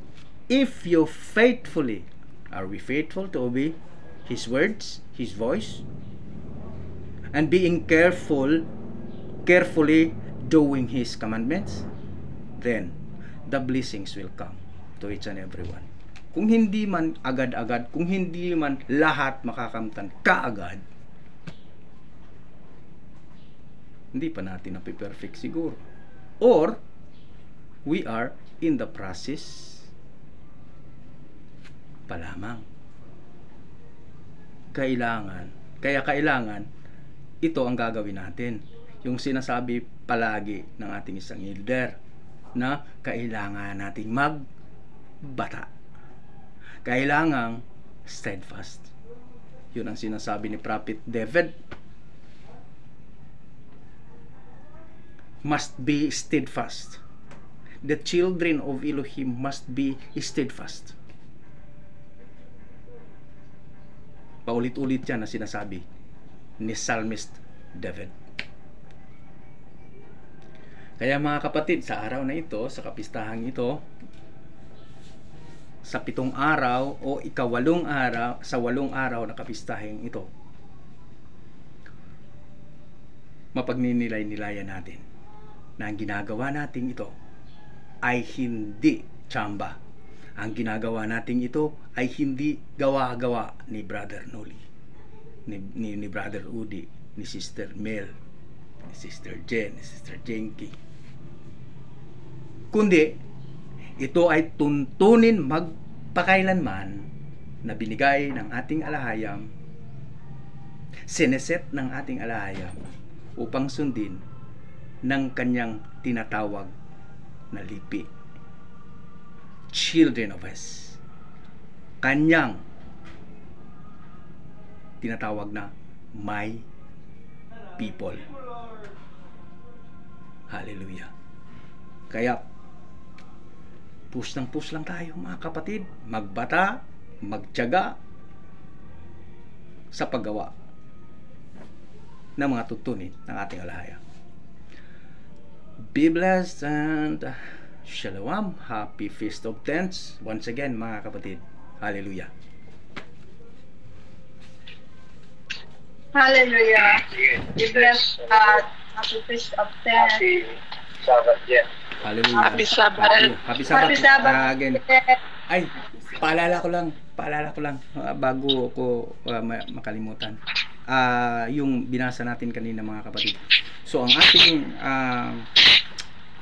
If you faithfully, are we faithful to obey His words, His voice, and being carefully doing His commandments, then the blessings will come to each and every one. Kung hindi man agad-agad, kung hindi man lahat makakamtan kaagad, hindi pa natin napiperfect siguro. Or, we are in the process pa lamang. Kaya kailangan, ito ang gagawin natin. Yung sinasabi palagi ng ating isang elder, na kailangan nating magbata. Kailangang steadfast. Yun ang sinasabi ni Prophet David. Must be steadfast. The children of Elohim must be steadfast. Paulit-ulit yan na sinasabi ni Psalmist David. Kaya mga kapatid, sa araw na ito, sa kapistahang ito, sa 7 araw o ika-8 araw, sa 8 araw na kapistahing ito, mapagninilay-nilayan natin na ang ginagawa natin ito ay hindi tsamba. Ang ginagawa natin ito ay hindi gawa-gawa ni Brother Noli, ni Brother Udi, ni Sister Mel, ni Sister Jen, ni Sister Jenky. Kundi, ito ay tuntunin magpakailanman na binigay ng ating Elohim, sineset ng ating Elohim upang sundin ng kanyang tinatawag na lipi. Children of us. kanyang tinatawag na my people. Hallelujah. Kaya push lang tayo mga kapatid, magbata, magtiyaga sa paggawa ng mga tuntunin ng ating alahaya. Be blessed and shalom. Happy Feast of Tents once again mga kapatid. Hallelujah. Hallelujah. Be blessed at Happy Feast of Tents. Happy Sabbath, yeah. Hallelujah. Happy Sabbath. Happy Sabbath. Happy Sabbath. Again. Ay, paalala ko lang bago ko makalimutan. Yung binasa natin kanina mga kapatid. So ang ating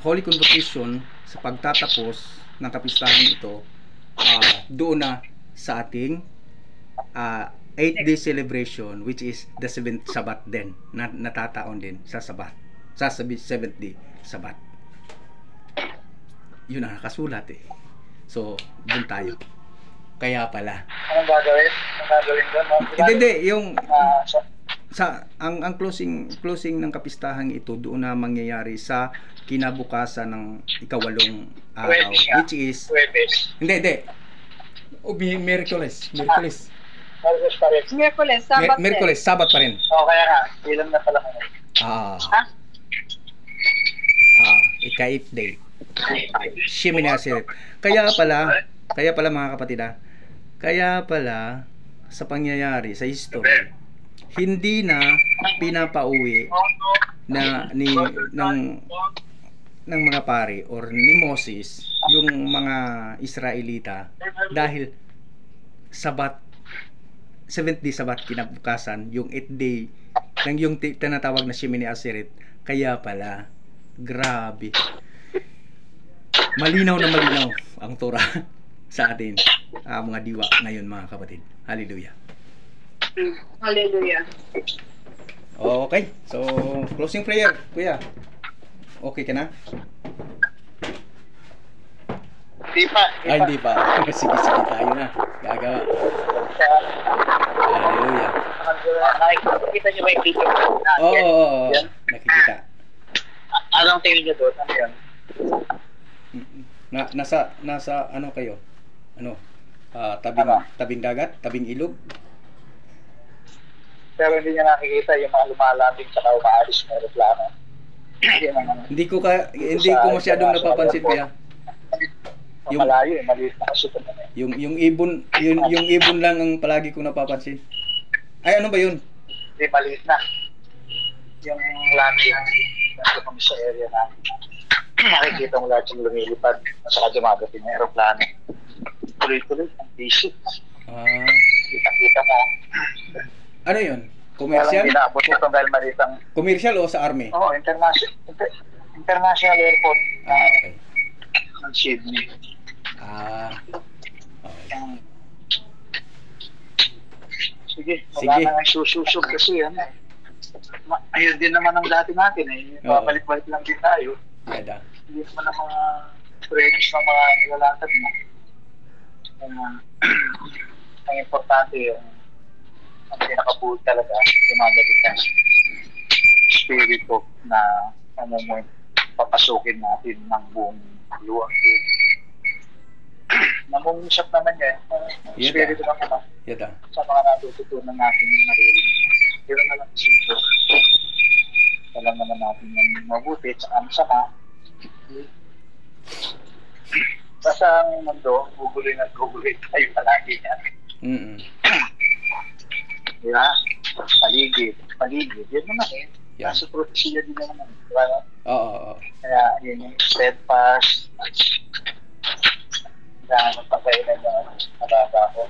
Holy Convocation sa pagtatapos ng kapistahan ito, doon na sa ating 8-day celebration, which is the 7th Sabbath din, na natataon din sa Sabbath, sa 7th day Sabbath. Yun ang nakasulat eh. So, doon tayo. Kaya pala. Anong gagawin? Anong gagawin doon? Hindi, yung ang closing ng kapistahang ito doon na mangyayari sa kinabukasan ng ikawalong araw, which is Huwebes. hindi. Miyerkules. Huwebes pa rin. Miyerkules, Sabat. Miyerkules, Sabat pa rin. O, kaya nga. Ilan na pala kayo. Ika-8th day. Shimini Aseret. Kaya pala mga kapatid, kaya pala sa pangyayari sa history, hindi na pinapauwi ng mga pari or ni Moses yung mga Israelita dahil Sabat, 7th day Sabat kinabukasan, yung 8th day yung tinatawag na Shimini Aseret. Kaya pala, grabe, malinaw ang Torah sa atin, mga diwa ngayon mga kapatid. Hallelujah. Hallelujah. Okay, so closing prayer, kuya. Okay ka na? Hindi pa. Sige, tayo na. Gagawa. Hallelujah. Nakikita niyo ba yung video? Oo. Nakikita. Anong tingin niyo doon? Ano yan? Nasa ano kayo? Tabing dagat, tabing ilog. Pero hindi niya nakikita yung mga lumalambing sa umaalis na aeroplano. Hindi ko masyadong napapansin kaya. Yung malayo, maliit na kasi yung ibon lang ang palagi kong napapansin. Ay, ano ba yun? Hindi, maliit na. Yung landing nasa kami sa area na nakikita mo lahat yung lumilipad at saka dumagating na aeroplano. Tuloy-tuloy, ang busy. Kita-kita mo. Ano yun? Commercial? Walang inaabot ito dahil maliit ang... Commercial o sa army? Oo, international airport. Okay. Ng Sydney. Okay. Sige. Wala na nga sususog kasi yan. Ayun din naman ang dati natin eh. Babalik-balik lang din tayo. Yada. Hindi naman ang mga pregs ng mga nilalatag mo. Ang importante yung ang pinakabuod talaga dumadating ka spirito na ano mo papasukin natin ng buong luwag. Namungusap naman yan. Spirito lang naman. Yada. Sa mga natututunan natin yung naririnig. Pero na lang simple. Alam naman natin yung mabuti at ang sama. Basta ang mundo, guguloy tayo palagi yan. Diba? Paligid. Yan naman eh. Yeah. Nasa propesya din naman. Diba? Oo. Kaya yun yung steadfast. Na magpapailan na nababa ko.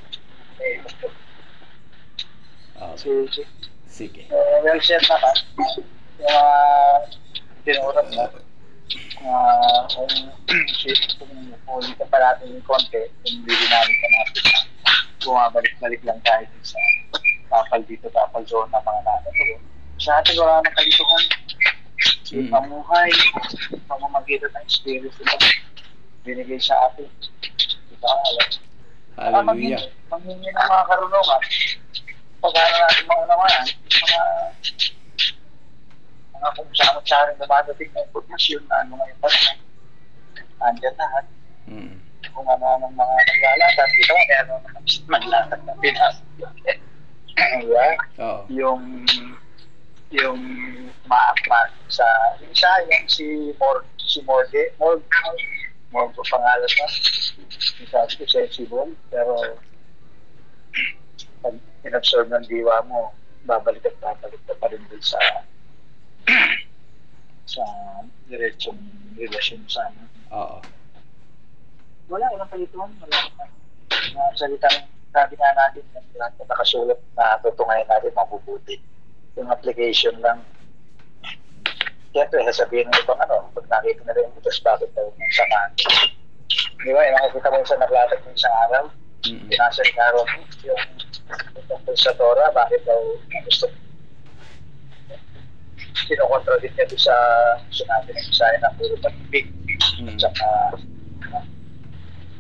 Sige. Well said naman. Yung mga tinuran na kung ulit pa natin yung konti, yung dinamit pa natin, bumabalik-balik lang tayo sa tapal dito, tapal doon ng mga natin. Sa atin, wala nang kalituhan. Pamuhay, pamamagitan ng spirit nila, binigay sa atin. Diba? Hallelujah. Manghingi ng mga karunungan. Pagkano natin maunawaan, mga kung saan dumadating na impormasyon na ano ngayon pa naman. Andyan lahat. Kung ano-anong mga naglalakad. Ito, meron naman maglatag ng Pinas. Diba? Oo. Yung maapak sa isa, yung si Morgue po pangalan na. Sabi ko sensible, pero pag in-absorb ng diwa mo, babalik at babalik ka pa rin dun sa diretsong relasyon sa ano. Oo. Walang kalituhan. Mga salitang sabi nga natin, lahat na nakasulat na tutungayan natin mabubuti. Yung application lang. Siyempre, sasabihin ng ibang pag nakita na rin yung butas, bakit daw yung samahan. Di ba, yung nakikita mo sa naglatag ng isang araw, pinasa ni Aaron yung tungkol sa Torah, bakit daw gusto kinokontradict niya doon sa sinabi ng Isaiah na puro pag-ibig at saka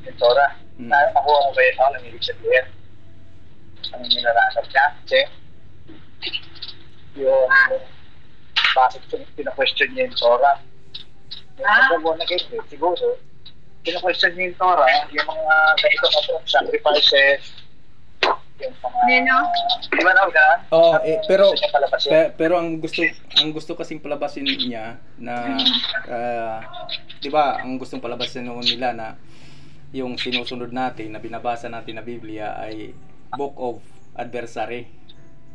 yung Torah. Nakuha mo ba yun? Ang ibig sabihin? Ang nilalasap niya? Kasi yung bakit pina-question niya yung Torah. Siguro, pina-question niya yung Torah, yung mga ganito na sacrifices, yung mga... Di ba na? Oo, pero ang gusto kasing palabasin niya na, di ba, ang gustong palabasin noon nila na yung sinusunod natin, na binabasa natin na Biblia ay Book of Adversary.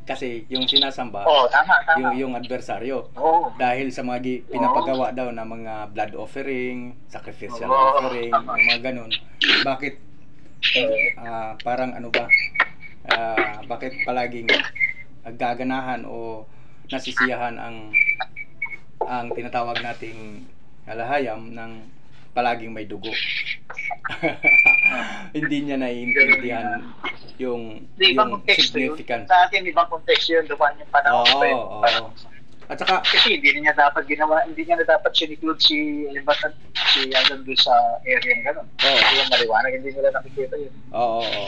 Kasi yung sinasamba, tama. Yung adversaryo. Dahil sa mga pinapagawa daw na mga blood offering, sacrificial offering, yung mga ganun. Bakit parang ano ba? Bakit palaging gaganahan o nasisiyahan ang tinatawag nating alahayam ng palaging may dugo? Hindi niya naiintindihan yung significant. Sa atin, ibang konteksto yun, dumaan yung panahon. Oo. At saka, kasi hindi niya dapat siniclude si Adam doon sa area ng gano'n. Hindi yung maliwanag, hindi nila nakikita yun.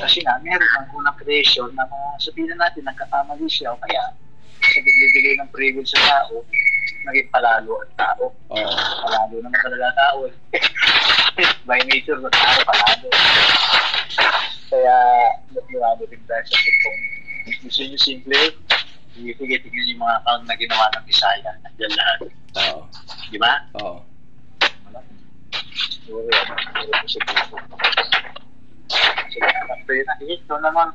Kasi nga, meron ang unang creation na sabihin natin, nagkakamali siya, o kaya sa bigli-bigli ng privilege sa tao, naging palalo ang tao. Palalo naman talaga tao. By nature, tao palalo. Kaya, natiwado rin dahil sa kung gusto nyo simple, tigil yung mga account na ginawa ng Isaiah. Nandiyan lahat. Di ba? Siguro yan. Sige, nakikita naman.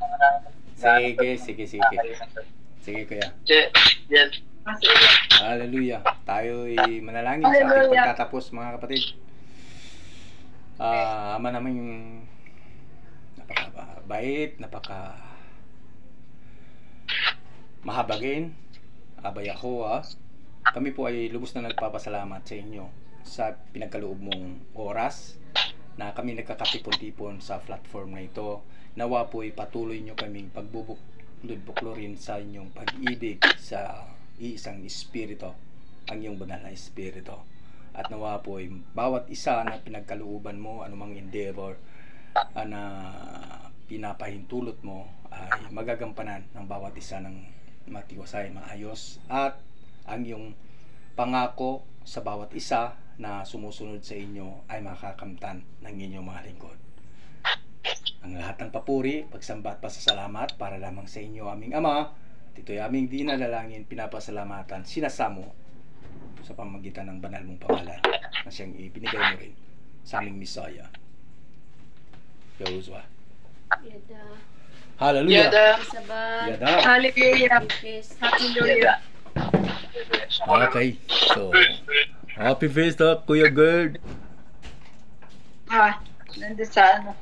Sige. Sige, kuya. Yes. Hallelujah. Tayo'y manalangin sa ating pagtatapos, mga kapatid. Ama namin napakabait, mahabagin, Abay Yahuwah, kami po ay lubos na nagpapasalamat sa inyo sa pinagkaloob mong oras na kami nagkakatipon-tipon sa platform na ito. Nawa po ay patuloy nyo kaming pagbubuklurin sa inyong pag-ibig sa iisang espiritu, ang iyong banal na espiritu. At nawa po ay bawat isa na pinagkalooban mo, anumang endeavor na pinapahintulot mo, ay magagampanan ng bawat isa ng matiwasay, maayos, at ang iyong pangako sa bawat isa na sumusunod sa inyo ay makakamtan ng inyong mga lingkod. Ang lahat ng papuri, pagsamba at pasasalamat para lamang sa inyo, aming Ama. Ito'y aming dinadalangin, pinapasalamatan, sinasamo sa pamagitan ng banal mong pangalan na siyang ibinigay mo rin sa aming Messiah, Yahuwah. Hallelujah. Yada. Hallelujah. Hallelujah. Okay. So, happy feast Kuya Gerd. Nandun sa ano.